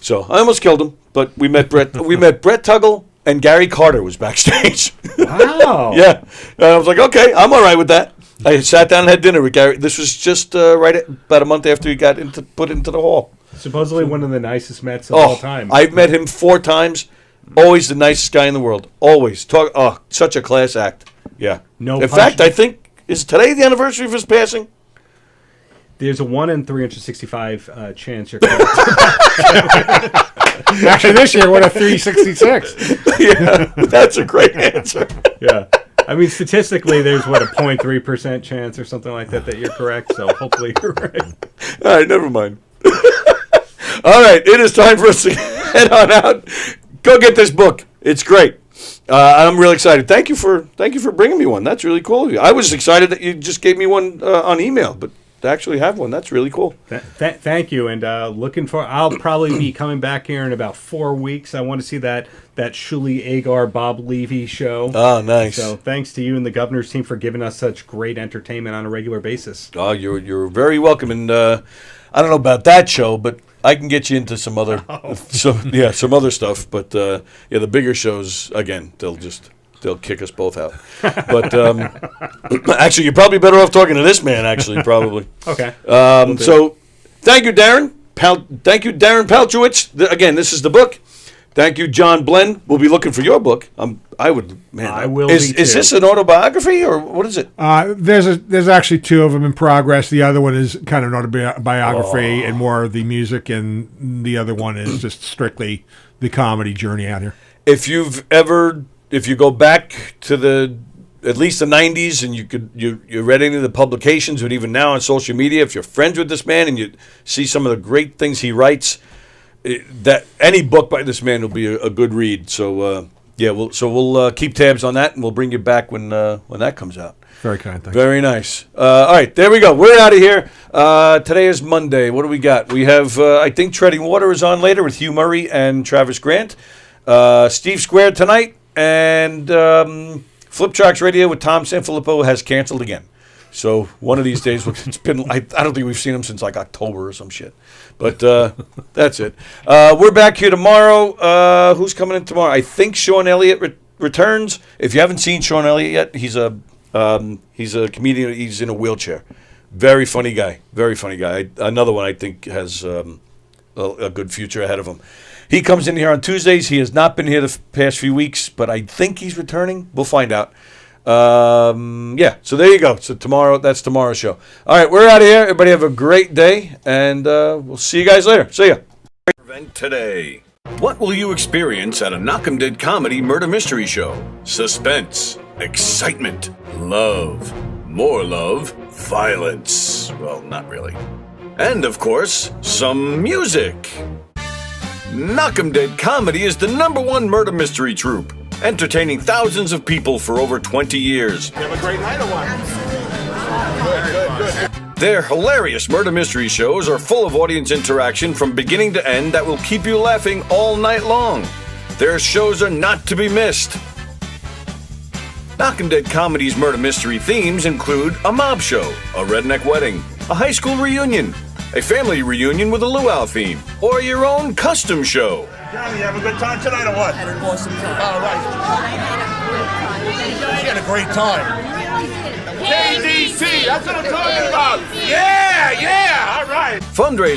S9: So I almost killed him, but we met Brett. We met Brett Tuggle, and Gary Carter was backstage.
S13: Wow.
S9: Yeah, and I was like, okay, I'm all right with that. I sat down and had dinner with Gary. This was just about a month after he got put into the hall.
S13: Supposedly one of the nicest Mets of all time.
S9: I've met him 4 times. Always the nicest guy in the world. Always. Such a class act. Yeah.
S13: No.
S9: In fact, I think, is today the anniversary of his passing?
S13: There's a 1 in 365 chance you're correct.
S12: Actually, this year, what a 366.
S9: Yeah, that's a great answer.
S13: Yeah. I mean, statistically, there's, what, a 0.3% chance or something like that you're correct. So hopefully you're right.
S9: All right, never mind. All right, it is time for us to head on out. Go get this book. It's great. I'm really excited. Thank you for bringing me one. That's really cool of you. I was excited that you just gave me one on email, but to actually have one, that's really cool.
S13: Thank you, and I'll probably be coming back here in about 4 weeks. I want to see that Shuli Agar Bob Levy show.
S9: Oh, nice.
S13: So thanks to you and the Governor's team for giving us such great entertainment on a regular basis.
S9: Oh, you're very welcome, and I don't know about that show, but I can get you into some other, some other stuff. But the bigger shows, again, they'll kick us both out. But actually, you're probably better off talking to this man. Actually, probably.
S13: Okay.
S9: So, thank you, Darren. Thank you, Darren Paltrowitz. Again, this is the book. Thank you, John Blenn. We'll be looking for your book. I will. Is this an autobiography or what is it?
S12: There's actually 2 of them in progress. The other one is kind of an autobiography and more of the music, and the other one is just strictly the comedy journey out here.
S9: If you go back to at least the 90s, and you read any of the publications, but even now on social media, if you're friends with this man and you see some of the great things he writes, that any book by this man will be a good read. So we'll keep tabs on that, and we'll bring you back when that comes out.
S12: Very kind. Thanks.
S9: Very nice. All right, there we go. We're out of here. Today is Monday. What do we got? We have I think Treading Water is on later with Hugh Murray and Travis Grant. Steve Squared tonight, and Flip Tracks Radio with Tom Sanfilippo has canceled again. So one of these days, it's been. I don't think we've seen him since like October or some shit. But that's it. We're back here tomorrow. Who's coming in tomorrow? I think Sean Elliott returns. If you haven't seen Sean Elliott yet, he's a comedian. He's in a wheelchair. Very funny guy. Very funny guy. Another one I think has a good future ahead of him. He comes in here on Tuesdays. He has not been here the past few weeks, but I think he's returning. We'll find out. So there you go. So that's tomorrow's show. All right, we're out of here. Everybody have a great day, and we'll see you guys later. See ya.
S14: Event today. What will you experience at a Knockem Dead Comedy Murder Mystery Show? Suspense, excitement, love, more love, violence. Well, not really. And, of course, some music. Knockem Dead Comedy is the #1 murder mystery troupe, entertaining thousands of people for over 20 years.
S15: You have a great night or what?
S14: Good. Their hilarious murder mystery shows are full of audience interaction from beginning to end that will keep you laughing all night long. Their shows are not to be missed. Knockem Dead Comedy's murder mystery themes include a mob show, a redneck wedding, a high school reunion, a family reunion with a luau theme, or your own custom show.
S15: Johnny, you have a good time tonight or what? I had an awesome time. All right. She had a great time. KDC, that's what I'm talking about. Yeah, all right.
S14: Fundraising